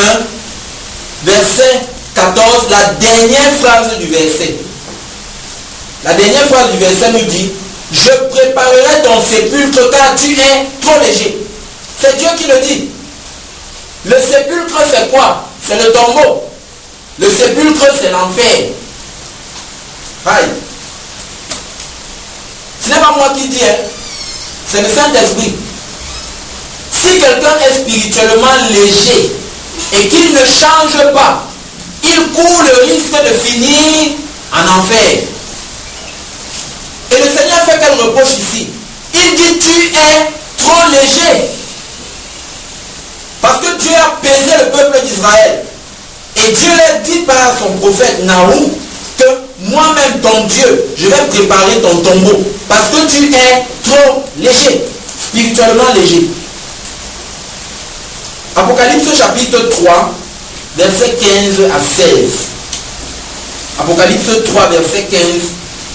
verset 14, la dernière phrase du verset. La dernière phrase du verset nous dit: je préparerai ton sépulcre car tu es trop léger. C'est Dieu qui le dit. Le sépulcre, c'est quoi? C'est le tombeau. Le sépulcre, c'est l'enfer. Aïe. Ce n'est pas moi qui dis, hein. C'est le Saint-Esprit. Si quelqu'un est spirituellement léger et qu'il ne change pas, il court le risque de finir en enfer. Et le Seigneur fait quel reproche ici? Il dit: tu es trop léger. Parce que Dieu a pesé le peuple d'Israël. Et Dieu l'a dit par son prophète Naoum que moi-même, ton Dieu, je vais préparer ton tombeau. Parce que tu es trop léger, spirituellement léger. Apocalypse chapitre 3, verset 15 à 16. Apocalypse 3, verset 15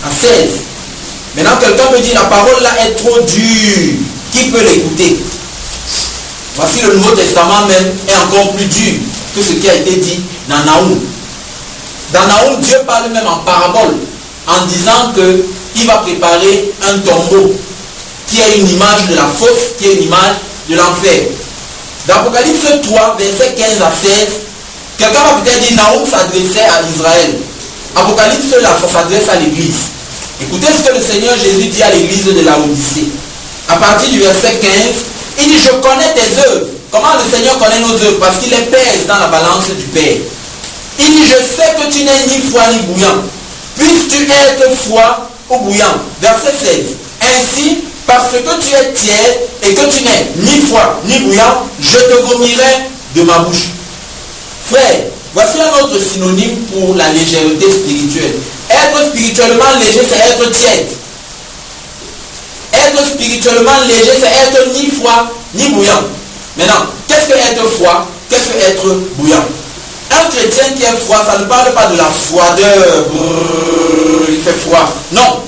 à 16. Maintenant, quelqu'un me dit: la parole là est trop dure. Qui peut l'écouter? Voici le Nouveau Testament même est encore plus dur que ce qui a été dit dans Naoum. Dans Naoum, Dieu parle même en parabole en disant qu'il va préparer un tombeau qui est une image de la fosse, qui est une image de l'enfer. Dans Apocalypse 3, verset 15 à 16, quelqu'un va peut-être dire: Naoum s'adressait à Israël. Apocalypse là, ça s'adresse à l'église. Écoutez ce que le Seigneur Jésus dit à l'église de Laodicée. À partir du verset 15, il dit: je connais tes œuvres. Comment le Seigneur connaît nos œuvres? Parce qu'il les pèse dans la balance du Père. Il dit: je sais que tu n'es ni froid ni bouillant. Puisses-tu être froid ou bouillant? Verset 16. Ainsi, parce que tu es tiède et que tu n'es ni froid ni bouillant, je te vomirai de ma bouche. Frère, voici un autre synonyme pour la légèreté spirituelle. Être spirituellement léger, c'est être tiède. Être spirituellement léger, c'est être ni froid ni bouillant. Maintenant, qu'est-ce que être froid? Qu'est-ce que être bouillant? Un chrétien qui est froid, ça ne parle pas de la froideur. Il fait froid. Non.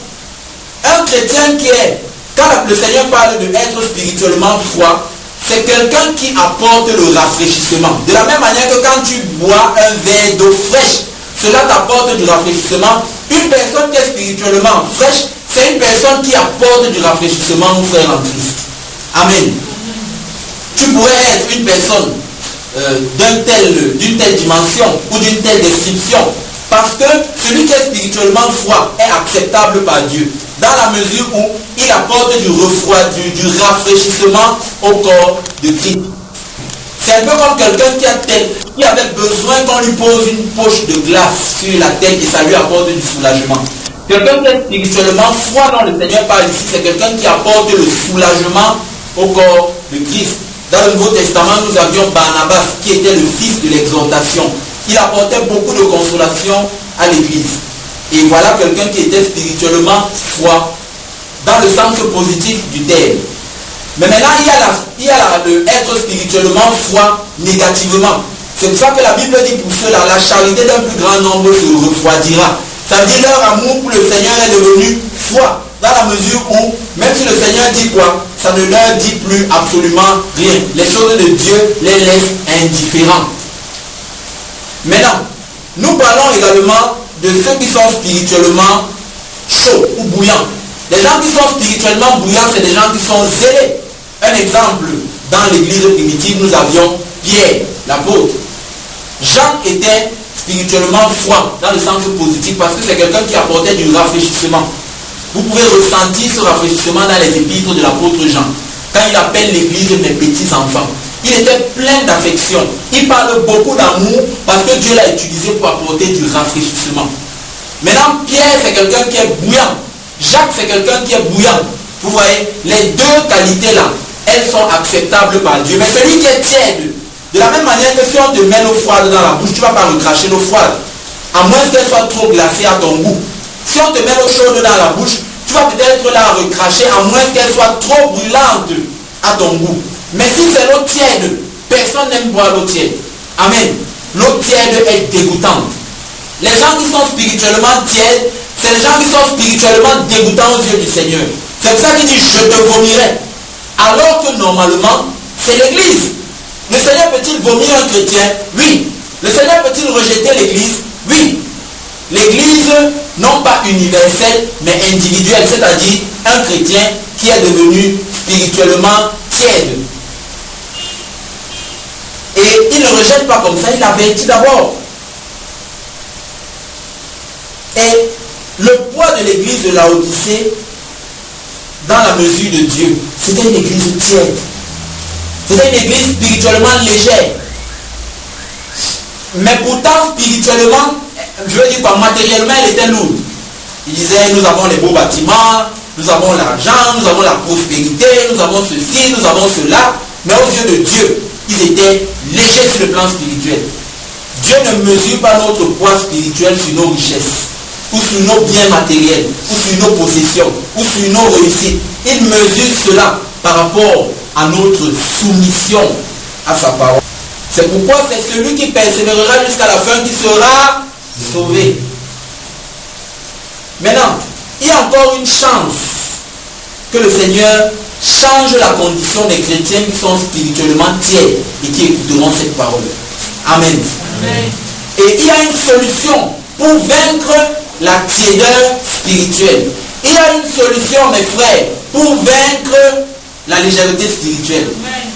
Un chrétien qui est, quand le Seigneur parle de être spirituellement froid, c'est quelqu'un qui apporte le rafraîchissement. De la même manière que quand tu bois un verre d'eau fraîche, cela t'apporte du rafraîchissement. Une personne qui est spirituellement fraîche, c'est une personne qui apporte du rafraîchissement aux frères en Christ. Amen. Tu pourrais être une personne d'une telle dimension ou d'une telle description, parce que celui qui est spirituellement froid est acceptable par Dieu, dans la mesure où il apporte du rafraîchissement au corps de Christ. C'est un peu comme quelqu'un qui avait besoin qu'on lui pose une poche de glace sur la tête et ça lui apporte du soulagement. Quelqu'un qui est spirituellement froid dont le Seigneur parle ici, c'est quelqu'un qui apporte le soulagement au corps de Christ. Dans le Nouveau Testament, nous avions Barnabas qui était le fils de l'exhortation. Il apportait beaucoup de consolation à l'église. Et voilà quelqu'un qui était spirituellement froid, dans le sens positif du terme. Mais maintenant, il y a le être spirituellement froid négativement. C'est pour ça que la Bible dit pour ceux-là, la charité d'un plus grand nombre se refroidira. Ça veut dire leur amour pour le Seigneur est devenu froid, dans la mesure où, même si le Seigneur dit quoi, ça ne leur dit plus absolument rien. Les choses de Dieu les laissent indifférents. Maintenant, nous parlons également de ceux qui sont spirituellement chauds ou bouillants. Les gens qui sont spirituellement bouillants, c'est des gens qui sont zélés. Un exemple, dans l'église primitive, nous avions Pierre, l'apôtre. Jean était spirituellement froid, dans le sens positif, parce que c'est quelqu'un qui apportait du rafraîchissement. Vous pouvez ressentir ce rafraîchissement dans les épîtres de l'apôtre Jean, quand il appelle l'église mes petits enfants. Il était plein d'affection. Il parle beaucoup d'amour parce que Dieu l'a utilisé pour apporter du rafraîchissement. Maintenant, Pierre, c'est quelqu'un qui est bouillant. Jacques, c'est quelqu'un qui est bouillant. Vous voyez, les deux qualités-là, elles sont acceptables par Dieu. Mais celui qui est tiède, de la même manière que si on te met l'eau froide dans la bouche, tu ne vas pas recracher l'eau froide. À moins qu'elle soit trop glacée à ton goût. Si on te met l'eau chaude dans la bouche, tu vas peut-être la recracher, à moins qu'elle soit trop brûlante à ton goût. Mais si c'est l'eau tiède, personne n'aime boire l'eau tiède. Amen. L'eau tiède est dégoûtante. Les gens qui sont spirituellement tièdes, c'est les gens qui sont spirituellement dégoûtants aux yeux du Seigneur. C'est pour ça qu'il dit, je te vomirai. Alors que normalement, c'est l'église. Le Seigneur peut-il vomir un chrétien? Oui. Le Seigneur peut-il rejeter l'église? Oui. L'église, non pas universelle, mais individuelle, c'est-à-dire un chrétien qui est devenu spirituellement tiède. Et il ne rejette pas comme ça, il avertit d'abord. Et le poids de l'église de Laodicée, dans la mesure de Dieu, c'était une église tiède. C'était une église spirituellement légère. Mais pourtant, spirituellement, je veux dire quoi, matériellement, elle était lourde. Il disait, nous avons les beaux bâtiments, nous avons l'argent, nous avons la prospérité, nous avons ceci, nous avons cela. Mais aux yeux de Dieu, ils étaient légers sur le plan spirituel. Dieu ne mesure pas notre poids spirituel sur nos richesses, ou sur nos biens matériels, ou sur nos possessions, ou sur nos réussites. Il mesure cela par rapport à notre soumission à sa parole. C'est pourquoi c'est celui qui persévérera jusqu'à la fin qui sera sauvé. Maintenant, il y a encore une chance que le Seigneur change la condition des chrétiens qui sont spirituellement tièdes et qui écouteront cette parole. Amen. Amen. Et il y a une solution pour vaincre la tiédeur spirituelle. Il y a une solution, mes frères, pour vaincre la légèreté spirituelle.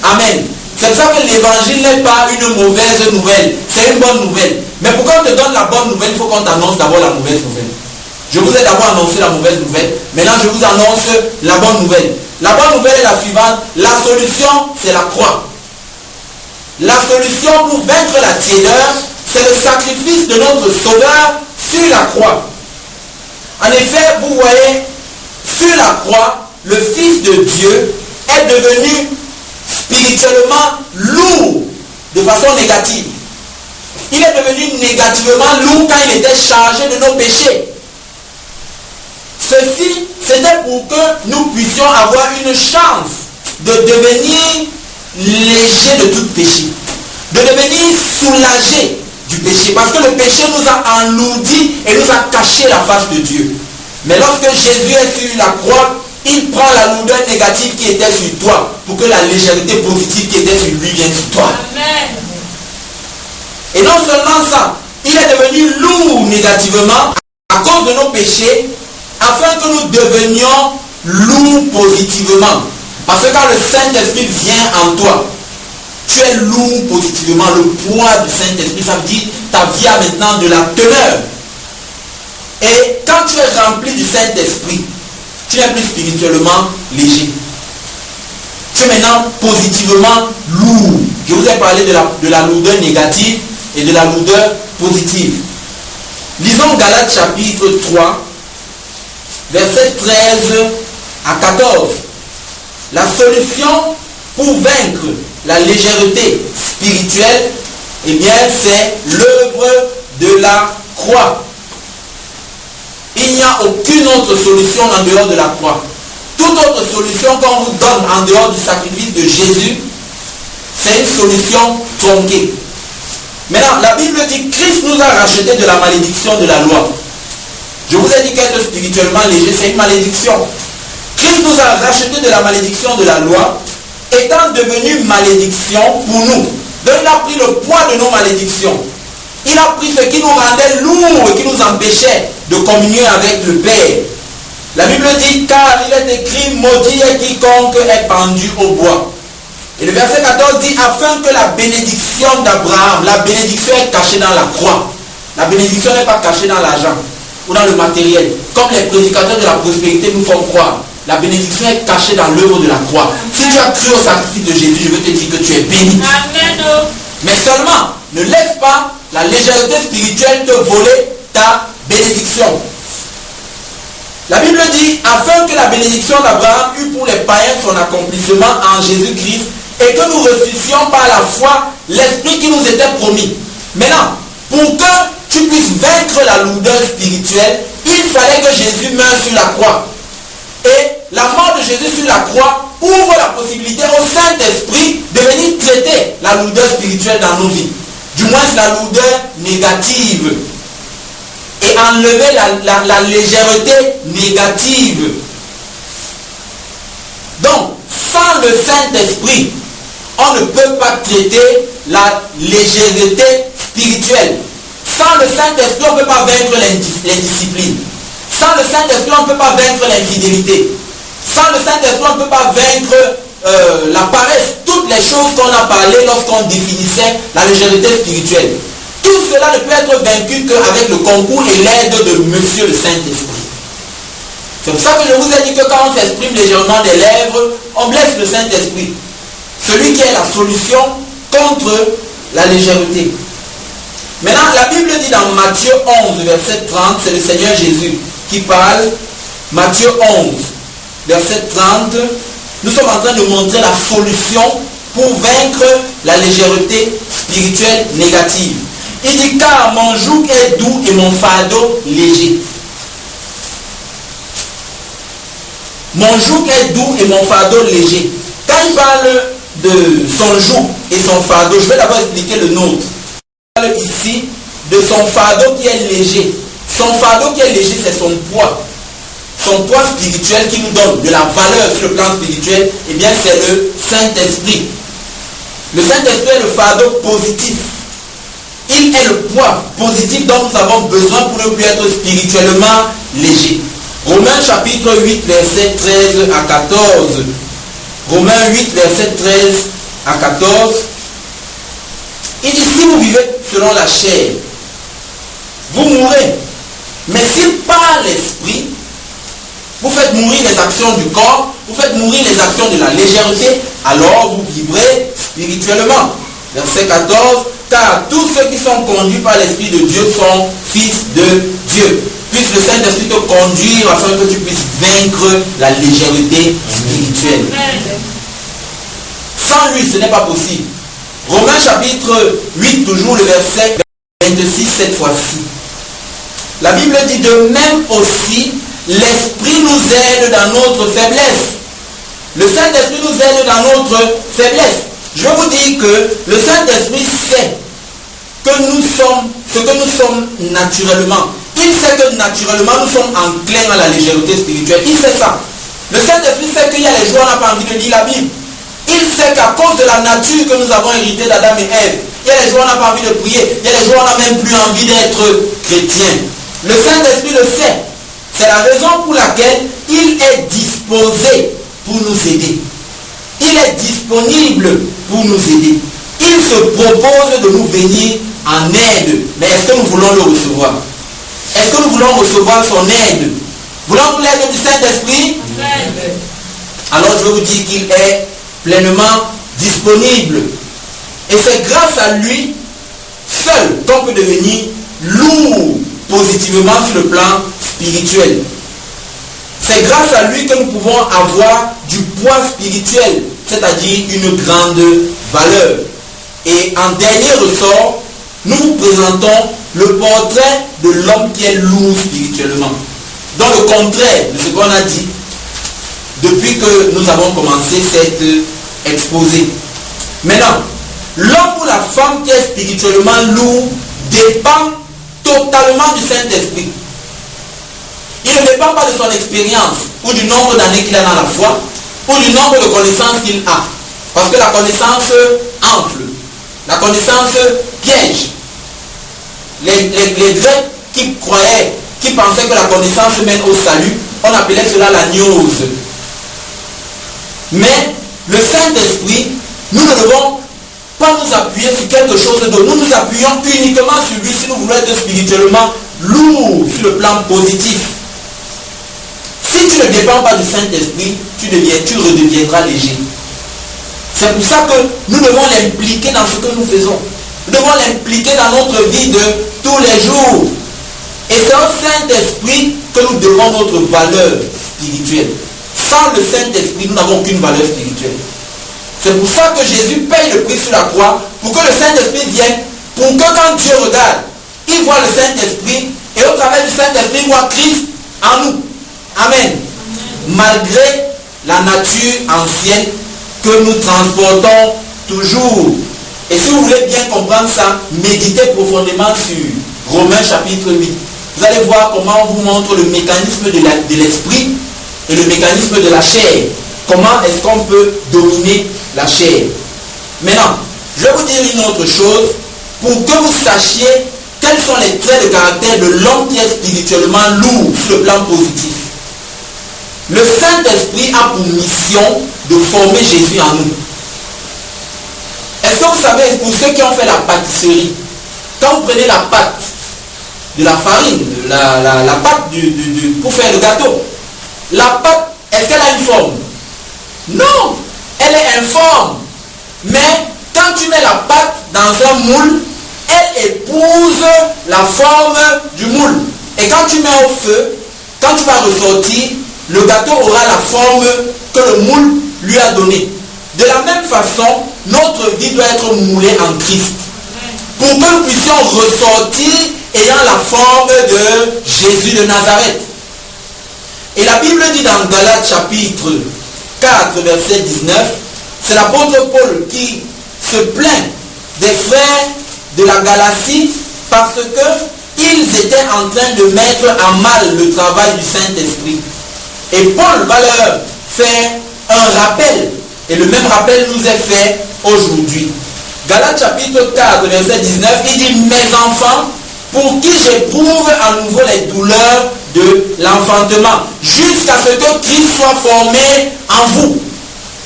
Amen. Amen. C'est pour ça que l'évangile n'est pas une mauvaise nouvelle, c'est une bonne nouvelle. Mais pour qu'on te donne la bonne nouvelle, il faut qu'on t'annonce d'abord la mauvaise nouvelle. Je vous ai d'abord annoncé la mauvaise nouvelle, maintenant je vous annonce la bonne nouvelle. La bonne nouvelle est la suivante, la solution c'est la croix. La solution pour vaincre la tiédeur, c'est le sacrifice de notre Sauveur sur la croix. En effet, vous voyez, sur la croix, le Fils de Dieu est devenu spirituellement lourd de façon négative. Il est devenu négativement lourd quand il était chargé de nos péchés. Ceci, c'était pour que nous puissions avoir une chance de devenir léger de tout péché, de devenir soulagé du péché, parce que le péché nous a enlourdis et nous a caché la face de Dieu. Mais lorsque Jésus est sur la croix, il prend la lourdeur négative qui était sur toi pour que la légèreté positive qui était sur lui vienne sur toi. Amen. Et non seulement ça, il est devenu lourd négativement à cause de nos péchés, afin que nous devenions lourds positivement. Parce que quand le Saint-Esprit vient en toi, tu es lourd positivement. Le poids du Saint-Esprit, ça veut dire ta vie a maintenant de la teneur. Et quand tu es rempli du Saint-Esprit, tu n'es plus spirituellement léger. Tu es maintenant positivement lourd. Je vous ai parlé de la lourdeur négative et de la lourdeur positive. Lisons Galates chapitre 3, versets 13 à 14. La solution pour vaincre la légèreté spirituelle, eh bien, c'est l'œuvre de la croix. Il n'y a aucune autre solution en dehors de la croix. Toute autre solution qu'on vous donne en dehors du sacrifice de Jésus, c'est une solution tronquée. Maintenant, la Bible dit que Christ nous a rachetés de la malédiction de la loi. Je vous ai dit qu'être spirituellement léger, c'est une malédiction. Christ nous a rachetés de la malédiction de la loi, étant devenu malédiction pour nous. Donc il a pris le poids de nos malédictions. Il a pris ce qui nous rendait lourds et qui nous empêchait de communier avec le Père. La Bible dit, car il est écrit, maudit est quiconque est pendu au bois. Et le verset 14 dit, afin que la bénédiction d'Abraham, la bénédiction est cachée dans la croix. La bénédiction n'est pas cachée dans l'argent ou dans le matériel. Comme les prédicateurs de la prospérité nous font croire. La bénédiction est cachée dans l'œuvre de la croix. Amen. Si tu as cru au sacrifice de Jésus, je veux te dire que tu es béni. Amen. Mais seulement, ne laisse pas la légèreté spirituelle te voler ta bénédiction. La Bible dit, afin que la bénédiction d'Abraham eût pour les païens son accomplissement en Jésus-Christ et que nous reçussions par la foi l'Esprit qui nous était promis. Maintenant, pour que tu puisses vaincre la lourdeur spirituelle, il fallait que Jésus meure sur la croix. Et la mort de Jésus sur la croix ouvre la possibilité au Saint-Esprit de venir traiter la lourdeur spirituelle dans nos vies. Du moins la lourdeur négative. Et enlever la légèreté négative. Donc, sans le Saint-Esprit, on ne peut pas traiter la légèreté spirituelle. Sans le Saint-Esprit, on ne peut pas vaincre l'indiscipline. Sans le Saint-Esprit, on ne peut pas vaincre l'infidélité. Sans le Saint-Esprit, on ne peut pas vaincre la paresse. Toutes les choses qu'on a parlé lorsqu'on définissait la légèreté spirituelle. Tout cela ne peut être vaincu qu'avec le concours et l'aide de Monsieur le Saint-Esprit. C'est pour ça que je vous ai dit que quand on s'exprime légèrement des lèvres, on blesse le Saint-Esprit. Celui qui est la solution contre la légèreté. Maintenant, la Bible dit dans Matthieu 11, verset 30, c'est le Seigneur Jésus qui parle. Matthieu 11, verset 30, nous sommes en train de montrer la solution pour vaincre la légèreté spirituelle négative. Il dit, car mon joug est doux et mon fardeau léger. Mon joug est doux et mon fardeau léger. Quand il parle de son joug et son fardeau, je vais d'abord expliquer le nôtre. Il parle ici de son fardeau qui est léger. Son fardeau qui est léger, c'est son poids. Son poids spirituel qui nous donne de la valeur sur le plan spirituel, eh bien c'est le Saint-Esprit. Le Saint-Esprit est le fardeau positif. Il est le poids positif dont nous avons besoin pour ne plus être spirituellement léger. Romains chapitre 8, verset 13 à 14. Romains 8, verset 13 à 14. Il dit, si vous vivez selon la chair, vous mourrez. Mais si par l'esprit, vous faites mourir les actions du corps, vous faites mourir les actions de la légèreté, alors vous vivrez spirituellement. Verset 14. Car tous ceux qui sont conduits par l'Esprit de Dieu sont fils de Dieu. Puisse le Saint-Esprit te conduire afin que tu puisses vaincre la légèreté spirituelle. Sans lui, ce n'est pas possible. Romains chapitre 8, toujours le verset 26, cette fois-ci. La Bible dit, de même aussi, l'Esprit nous aide dans notre faiblesse. Le Saint-Esprit nous aide dans notre faiblesse. Je vous dis que le Saint-Esprit sait que nous sommes ce que nous sommes naturellement. Il sait que naturellement nous sommes enclins à la légèreté spirituelle. Il sait ça. Le Saint-Esprit sait qu'il y a les jours où on n'a pas envie de lire la Bible. Il sait qu'à cause de la nature que nous avons héritée d'Adam et Ève, il y a les jours où on n'a pas envie de prier. Il y a les jours où on n'a même plus envie d'être chrétien. Le Saint-Esprit le sait. C'est la raison pour laquelle il est disposé pour nous aider. Il est disponible pour nous aider. Il se propose de nous venir en aide. Mais est-ce que nous voulons le recevoir? Est-ce que nous voulons recevoir son aide? Voulons-nous l'aide du Saint-Esprit? Alors je vous dis qu'il est pleinement disponible. Et c'est grâce à lui seul qu'on peut devenir lourd positivement sur le plan spirituel. C'est grâce à lui que nous pouvons avoir du poids spirituel, c'est-à-dire une grande valeur. Et en dernier ressort, nous vous présentons le portrait de l'homme qui est lourd spirituellement. Dans le contraire de ce qu'on a dit depuis que nous avons commencé cette exposé. Maintenant, l'homme ou la femme qui est spirituellement lourd dépend totalement du Saint-Esprit. Il ne dépend pas de son expérience ou du nombre d'années qu'il a dans la foi ou du nombre de connaissances qu'il a. Parce que la connaissance enfle. La connaissance piège. Les Grecs qui croyaient, qui pensaient que la connaissance mène au salut, on appelait cela la gnose. Mais le Saint-Esprit, nous ne devons pas nous appuyer sur quelque chose d'autre. Nous nous appuyons uniquement sur lui si nous voulons être spirituellement lourds sur le plan positif. Si tu ne dépends pas du Saint-Esprit, tu redeviendras léger. C'est pour ça que nous devons l'impliquer dans ce que nous faisons. Nous devons l'impliquer dans notre vie de tous les jours. Et c'est au Saint-Esprit que nous devons notre valeur spirituelle. Sans le Saint-Esprit, nous n'avons aucune valeur spirituelle. C'est pour ça que Jésus paye le prix sur la croix, pour que le Saint-Esprit vienne, pour que quand Dieu regarde, il voit le Saint-Esprit, et au travers du Saint-Esprit, il voit Christ en nous. Amen. Malgré la nature ancienne que nous transportons toujours. Et si vous voulez bien comprendre ça, méditez profondément sur Romains chapitre 8. Vous allez voir comment on vous montre le mécanisme de l'esprit et le mécanisme de la chair. Comment est-ce qu'on peut dominer la chair. Maintenant, je vais vous dire une autre chose pour que vous sachiez quels sont les traits de caractère de l'homme qui est spirituellement lourd sur le plan positif. Le Saint-Esprit a pour mission de former Jésus en nous. Est-ce que vous savez, pour ceux qui ont fait la pâtisserie, quand vous prenez la pâte de la farine, la pâte pour faire le gâteau, la pâte, est-ce qu'elle a une forme? Non, elle est informe. Mais quand tu mets la pâte dans un moule, elle épouse la forme du moule. Et quand tu mets au feu, quand tu vas ressortir, le gâteau aura la forme que le moule lui a donnée. De la même façon, notre vie doit être moulée en Christ. Pour que nous puissions ressortir ayant la forme de Jésus de Nazareth. Et la Bible dit dans Galates chapitre 4, verset 19, c'est l'apôtre Paul qui se plaint des frères de la Galatie parce qu'ils étaient en train de mettre à mal le travail du Saint-Esprit. Et Paul va leur faire un rappel. Et le même rappel nous est fait aujourd'hui. Galates chapitre 4, verset 19, il dit: mes enfants, pour qui j'éprouve à nouveau les douleurs de l'enfantement, jusqu'à ce que Christ soit formé en vous.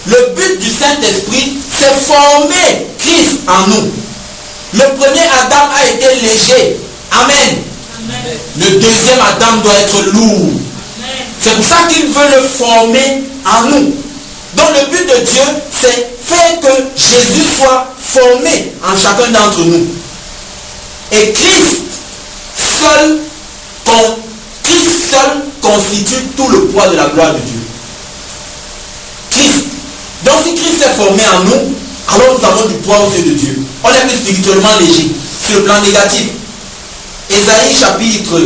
Le but du Saint-Esprit, c'est former Christ en nous. Le premier Adam a été léger. Amen. Amen. Le deuxième Adam doit être lourd. C'est pour ça qu'il veut le former en nous. Donc le but de Dieu, c'est faire que Jésus soit formé en chacun d'entre nous. Et Christ seul constitue tout le poids de la gloire de Dieu. Christ. Donc si Christ est formé en nous, alors nous avons du poids aux yeux de Dieu. On est plus spirituellement léger. Sur le plan négatif. Ésaïe chapitre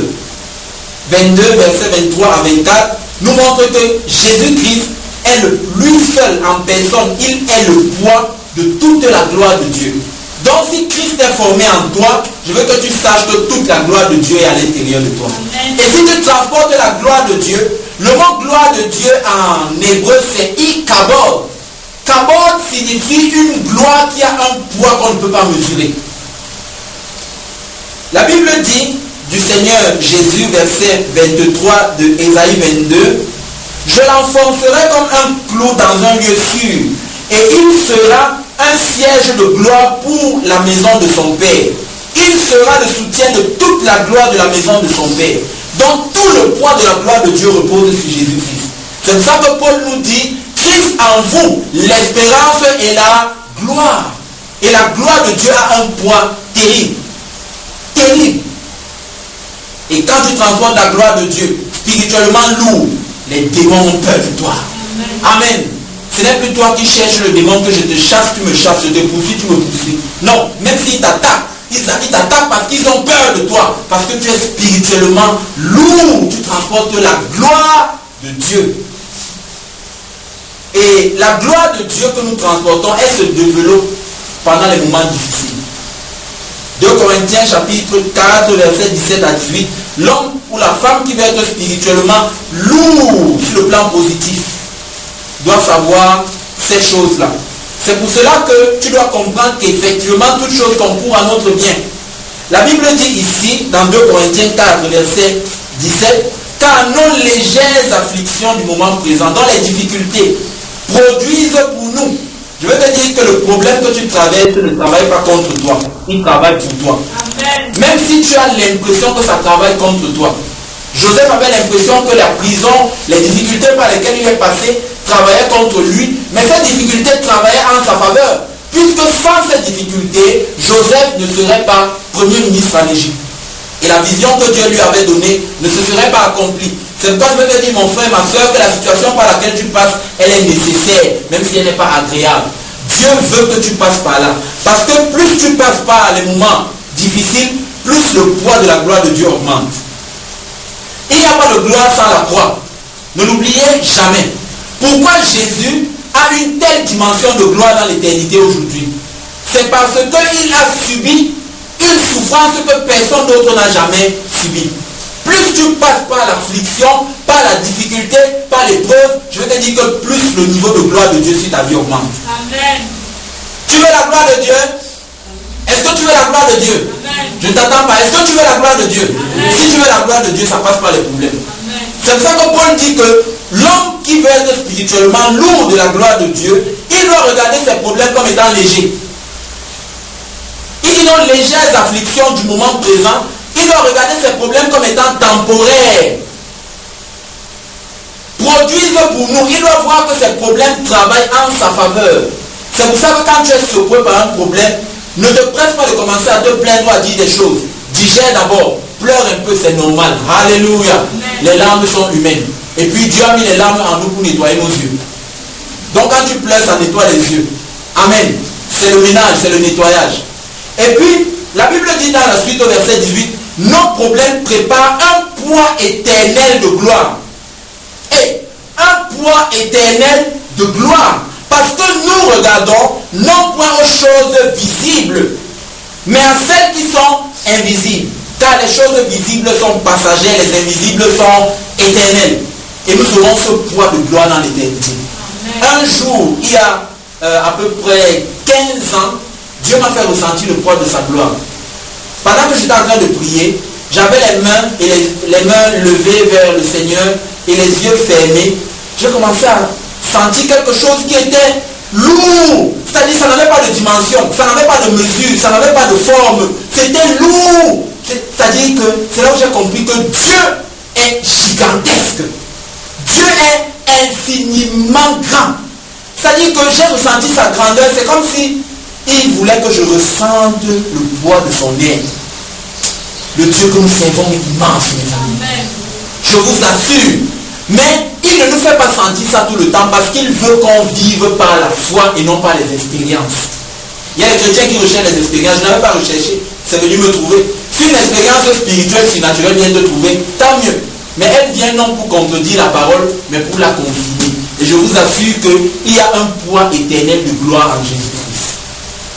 22, verset 23 à 24, nous montre que Jésus-Christ est lui seul en personne, il est le poids de toute la gloire de Dieu. Donc si Christ est formé en toi, je veux que tu saches que toute la gloire de Dieu est à l'intérieur de toi. Amen. Et si tu transportes la gloire de Dieu, le mot gloire de Dieu en hébreu c'est ikabod. Kabod signifie une gloire qui a un poids qu'on ne peut pas mesurer. La Bible dit du Seigneur Jésus, verset 23 de Ésaïe 22, je l'enfoncerai comme un clou dans un lieu sûr, et il sera un siège de gloire pour la maison de son Père. Il sera le soutien de toute la gloire de la maison de son Père. Donc tout le poids de la gloire de Dieu repose sur Jésus-Christ. C'est pour ça que Paul nous dit, Christ en vous, l'espérance et la gloire. Et la gloire de Dieu a un poids terrible. Terrible. Et quand tu transportes la gloire de Dieu, spirituellement lourd, les démons ont peur de toi. Amen. Ce n'est plus toi qui cherches le démon que je te chasse, tu me chasses, je te poursuis, tu me poursuis. Non, même s'ils t'attaquent, ils t'attaquent parce qu'ils ont peur de toi. Parce que tu es spirituellement lourd. Tu transportes la gloire de Dieu. Et la gloire de Dieu que nous transportons, elle se développe pendant les moments difficiles. 2 Corinthiens chapitre 4, verset 17 à 18. L'homme ou la femme qui veut être spirituellement lourd sur le plan positif doit savoir ces choses-là. C'est pour cela que tu dois comprendre qu'effectivement toutes choses concourent à notre bien. La Bible dit ici, dans 2 Corinthiens 4, verset 17, car nos légères afflictions du moment présent, dans les difficultés, produisent pour nous. Je veux te dire que le problème que tu traverses ne travaille pas contre toi. Il travaille pour toi. Amen. Même si tu as l'impression que ça travaille contre toi. Joseph avait l'impression que la prison, les difficultés par lesquelles il est passé, travaillaient contre lui. Mais ces difficultés travaillaient en sa faveur. Puisque sans ces difficultés, Joseph ne serait pas premier ministre en Égypte. et la vision que Dieu lui avait donnée ne se serait pas accomplie. C'est pourquoi je veux te dire, mon frère, ma soeur, que la situation par laquelle tu passes, elle est nécessaire, même si elle n'est pas agréable. Dieu veut que tu passes par là. Parce que plus tu passes par les moments difficiles, plus le poids de la gloire de Dieu augmente. Il n'y a pas de gloire sans la croix. Ne l'oubliez jamais. Pourquoi Jésus a une telle dimension de gloire dans l'éternité aujourd'hui? C'est parce qu'il a subi une souffrance que personne d'autre n'a jamais subie. Plus tu passes par l'affliction, par la difficulté, par l'épreuve, je vais te dire que plus le niveau de gloire de Dieu sur ta vie augmente. Amen. Tu veux la gloire de Dieu? Est-ce que tu veux la gloire de Dieu? Amen. Je ne t'attends pas. Est-ce que tu veux la gloire de Dieu? Amen. Si tu veux la gloire de Dieu, ça passe par les problèmes. C'est pour ça que Paul dit que l'homme qui veut être spirituellement lourd de la gloire de Dieu, il doit regarder ses problèmes comme étant légers. Il dit non, légères afflictions du moment présent, il doit regarder ses problèmes comme étant temporaires. Produisent pour nous, il doit voir que ces problèmes travaillent en sa faveur. C'est pour ça que quand tu es secoué par un problème, ne te presse pas de commencer à te plaindre ou à dire des choses. Digère d'abord, pleure un peu, c'est normal. Alléluia. Les larmes sont humaines. Et puis Dieu a mis les larmes en nous pour nettoyer nos yeux. Donc quand tu pleures, ça nettoie les yeux. Amen. C'est le ménage, c'est le nettoyage. Et puis, la Bible dit dans la suite au verset 18, nos problèmes préparent un poids éternel de gloire. Et un poids éternel de gloire. Parce que nous regardons non point aux choses visibles, mais à celles qui sont invisibles. Car les choses visibles sont passagères, les invisibles sont éternelles. Et nous aurons ce poids de gloire dans l'éternité. Un jour, il y a à peu près 15 ans, Dieu m'a fait ressentir le poids de sa gloire. Pendant que j'étais en train de prier, j'avais les mains et les mains levées vers le Seigneur et les yeux fermés. J'ai commencé à sentir quelque chose qui était lourd. C'est-à-dire ça n'avait pas de dimension, ça n'avait pas de mesure, ça n'avait pas de forme. C'était lourd. C'est-à-dire que c'est là où j'ai compris que Dieu est gigantesque. Dieu est infiniment grand. C'est-à-dire que j'ai ressenti sa grandeur. C'est comme si il voulait que je ressente le poids de son être. Le Dieu que nous servons est immense, mes amis. Amen. Je vous assure. Mais il ne nous fait pas sentir ça tout le temps parce qu'il veut qu'on vive par la foi et non par les expériences. Il y a des chrétiens qui recherchent les expériences. Je n'avais pas recherché. C'est venu me trouver. Si une expérience spirituelle, surnaturelle vient te trouver, tant mieux. Mais elle vient non pour contredire la parole, mais pour la confirmer. Et je vous assure qu'il y a un poids éternel de gloire en Jésus-Christ.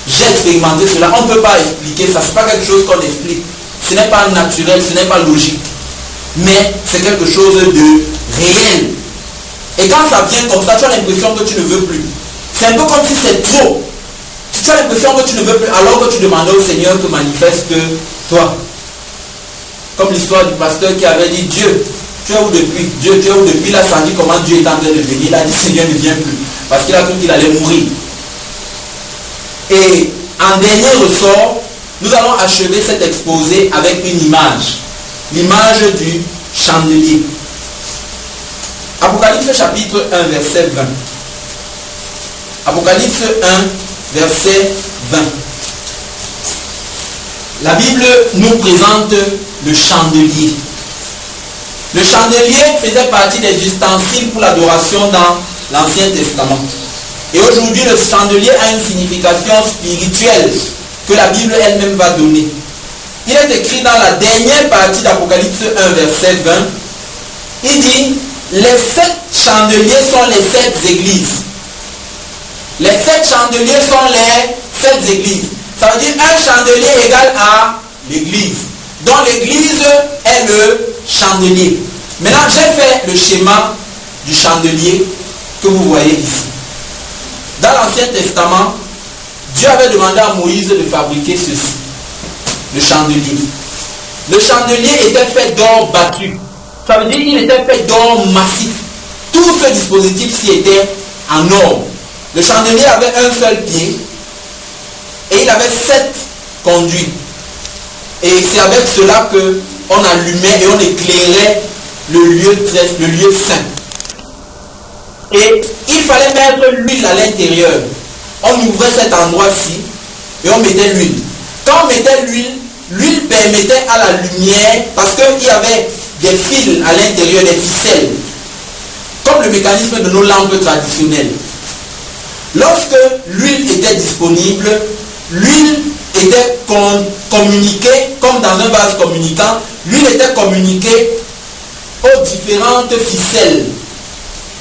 J'ai expérimenté cela. On ne peut pas expliquer ça. Ce n'est pas quelque chose qu'on explique. Ce n'est pas naturel, ce n'est pas logique. Mais c'est quelque chose de réel. Et quand ça vient comme ça, tu as l'impression que tu ne veux plus. C'est un peu comme si c'est trop. Tu as l'impression que tu ne veux plus, alors que tu demandais au Seigneur que manifeste toi. Comme l'histoire du pasteur qui avait dit, Dieu, tu es où depuis? Dieu, tu es où depuis? Il a senti comment Dieu est en train de venir. Il a dit, Seigneur, ne viens plus. Parce qu'il a cru qu'il allait mourir. Et en dernier ressort, nous allons achever cet exposé avec une image. L'image du chandelier. Apocalypse chapitre 1, verset 20. Apocalypse 1, verset 20. La Bible nous présente le chandelier. Le chandelier faisait partie des ustensiles pour l'adoration dans l'Ancien Testament. Et aujourd'hui, le chandelier a une signification spirituelle que la Bible elle-même va donner. Il est écrit dans la dernière partie d'Apocalypse 1, verset 20. Il dit, les 7 chandeliers sont les 7 églises. Les 7 chandeliers sont les 7 églises. Ça veut dire un chandelier égale à l'église. Donc l'église est le chandelier. Maintenant, j'ai fait le schéma du chandelier que vous voyez ici. Dans l'Ancien Testament, Dieu avait demandé à Moïse de fabriquer ceci. Le chandelier. Le chandelier était fait d'or battu. Ça veut dire qu'il était fait d'or massif. Tout ce dispositif-ci était en or. Le chandelier avait un seul pied et il avait 7 conduits. Et c'est avec cela qu'on allumait et on éclairait le lieu saint. Et il fallait mettre l'huile à l'intérieur. On ouvrait cet endroit-ci et on mettait l'huile. Quand on mettait l'huile, l'huile permettait à la lumière, parce qu'il y avait des fils à l'intérieur, des ficelles, comme le mécanisme de nos lampes traditionnelles. Lorsque l'huile était disponible, l'huile était communiquée, comme dans un vase communicant, l'huile était communiquée aux différentes ficelles.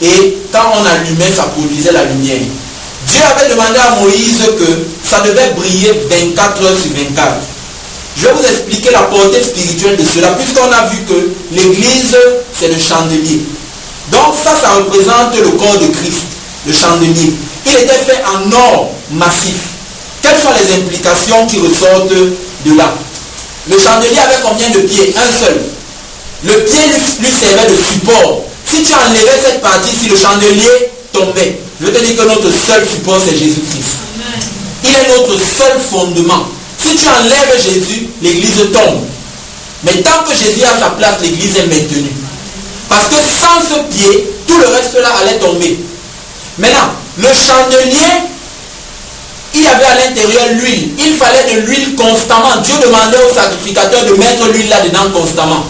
Et quand on allumait, ça produisait la lumière. Dieu avait demandé à Moïse que ça devait briller 24 heures sur 24. Je vais vous expliquer la portée spirituelle de cela, puisqu'on a vu que l'église, c'est le chandelier. Donc ça représente le corps de Christ, le chandelier. Il était fait en or massif. Quelles sont les implications qui ressortent de là? Le chandelier avait combien de pieds? Un seul. Le pied lui servait de support. Si tu enlevais cette partie, si le chandelier tombait, je te dis que notre seul support, c'est Jésus-Christ. Il est notre seul fondement. Si tu enlèves Jésus, l'église tombe. Mais tant que Jésus a sa place, l'église est maintenue. Parce que sans ce pied, tout le reste là allait tomber. Maintenant, le chandelier, il y avait à l'intérieur l'huile. Il fallait de l'huile constamment. Dieu demandait aux sacrificateurs de mettre l'huile là-dedans constamment.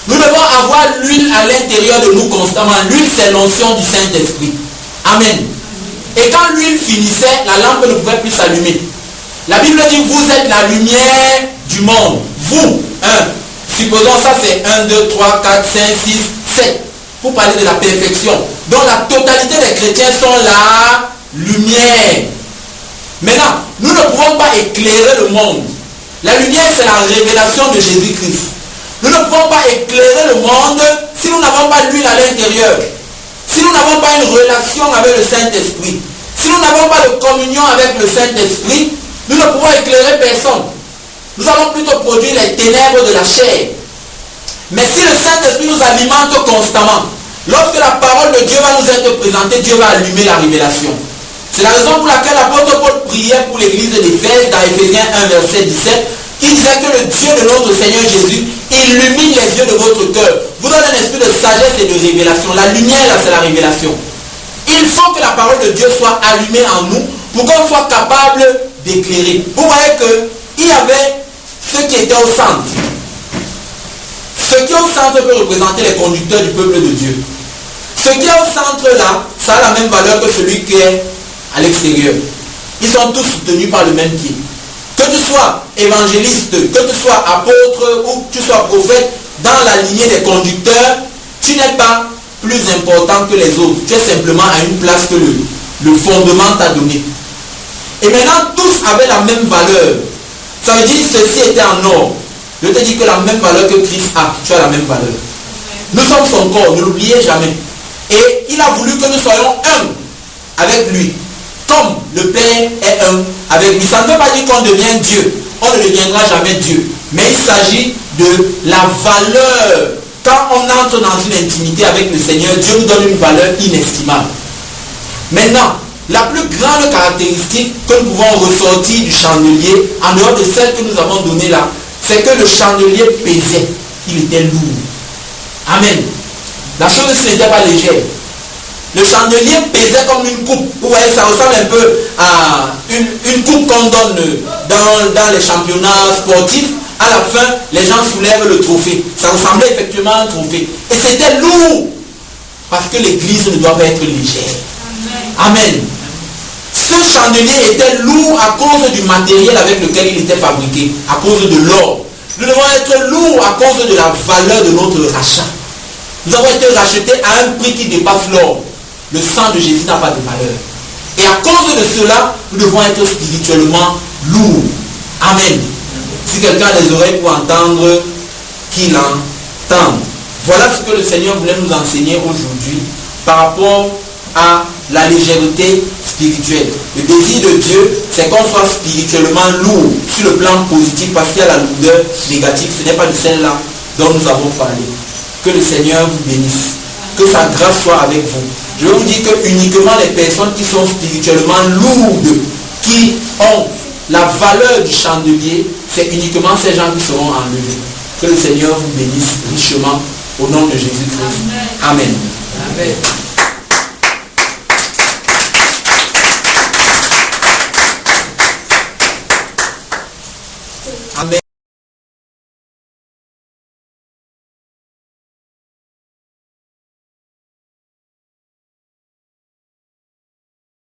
Nous devons avoir l'huile à l'intérieur de nous constamment. L'huile, c'est l'onction du Saint-Esprit. Amen. Et quand l'huile finissait, la lampe ne pouvait plus s'allumer. La Bible dit, vous êtes la lumière du monde. Vous, supposons ça c'est 1, 2, 3, 4, 5, 6, 7. Pour parler de la perfection. Donc la totalité des chrétiens sont la lumière. Maintenant, nous ne pouvons pas éclairer le monde. La lumière, c'est la révélation de Jésus-Christ. Nous ne pouvons pas éclairer le monde si nous n'avons pas l'huile à l'intérieur. Si nous n'avons pas une relation avec le Saint-Esprit. Si nous n'avons pas de communion avec le Saint-Esprit, nous ne pouvons éclairer personne. Nous allons plutôt produire les ténèbres de la chair. Mais si le Saint-Esprit nous alimente constamment, lorsque la parole de Dieu va nous être présentée, Dieu va allumer la révélation. C'est la raison pour laquelle l'apôtre Paul priait pour l'église d'Éphèse dans Éphésiens 1 verset 17. Il disait que le Dieu de notre Seigneur Jésus illumine les yeux de votre cœur, vous donne un esprit de sagesse et de révélation. La lumière là, c'est la révélation. Il faut que la parole de Dieu soit allumée en nous pour qu'on soit capable d'éclairer. Vous voyez qu'il y avait ceux qui étaient au centre. Ce qui est au centre peut représenter les conducteurs du peuple de Dieu. Ce qui est au centre là, ça a la même valeur que celui qui est à l'extérieur. Ils sont tous soutenus par le même pied. Que tu sois évangéliste, que tu sois apôtre ou que tu sois prophète, dans la lignée des conducteurs, tu n'es pas plus important que les autres. Tu es simplement à une place que le fondement t'a donné. Et maintenant, tous avaient la même valeur. Ça veut dire que ceci était en or. Je te dis que la même valeur que Christ a, tu as la même valeur. Nous sommes son corps, ne l'oubliez jamais. Et il a voulu que nous soyons un avec lui. Comme le Père est un avec lui. Ça ne veut pas dire qu'on devient Dieu. On ne deviendra jamais Dieu. Mais il s'agit de la valeur. Quand on entre dans une intimité avec le Seigneur, Dieu nous donne une valeur inestimable. Maintenant, la plus grande caractéristique que nous pouvons ressortir du chandelier, en dehors de celle que nous avons donnée là, c'est que le chandelier pesait. Il était lourd. Amen. La chose n'était pas légère. Le chandelier pesait comme une coupe. Vous voyez, ça ressemble un peu à une coupe qu'on donne dans les championnats sportifs. À la fin, les gens soulèvent le trophée. Ça ressemblait effectivement à un trophée. Et c'était lourd. Parce que l'église ne doit pas être légère. Amen. Ce chandelier était lourd à cause du matériel avec lequel il était fabriqué. À cause de l'or. Nous devons être lourds à cause de la valeur de notre rachat. Nous avons été rachetés à un prix qui dépasse l'or. Le sang de Jésus n'a pas de valeur. Et à cause de cela, nous devons être spirituellement lourds. Amen. Si quelqu'un a des oreilles pour entendre, qu'il entende. Voilà ce que le Seigneur voulait nous enseigner aujourd'hui par rapport à la légèreté spirituelle. Le désir de Dieu, c'est qu'on soit spirituellement lourd sur le plan positif, parce qu'il y a la lourdeur négative. Ce n'est pas de celle-là dont nous avons parlé. Que le Seigneur vous bénisse. Que sa grâce soit avec vous. Je vous dis que uniquement les personnes qui sont spirituellement lourdes, qui ont la valeur du chandelier, c'est uniquement ces gens qui seront enlevés. Que le Seigneur vous bénisse richement au nom de Jésus-Christ. Amen. Amen.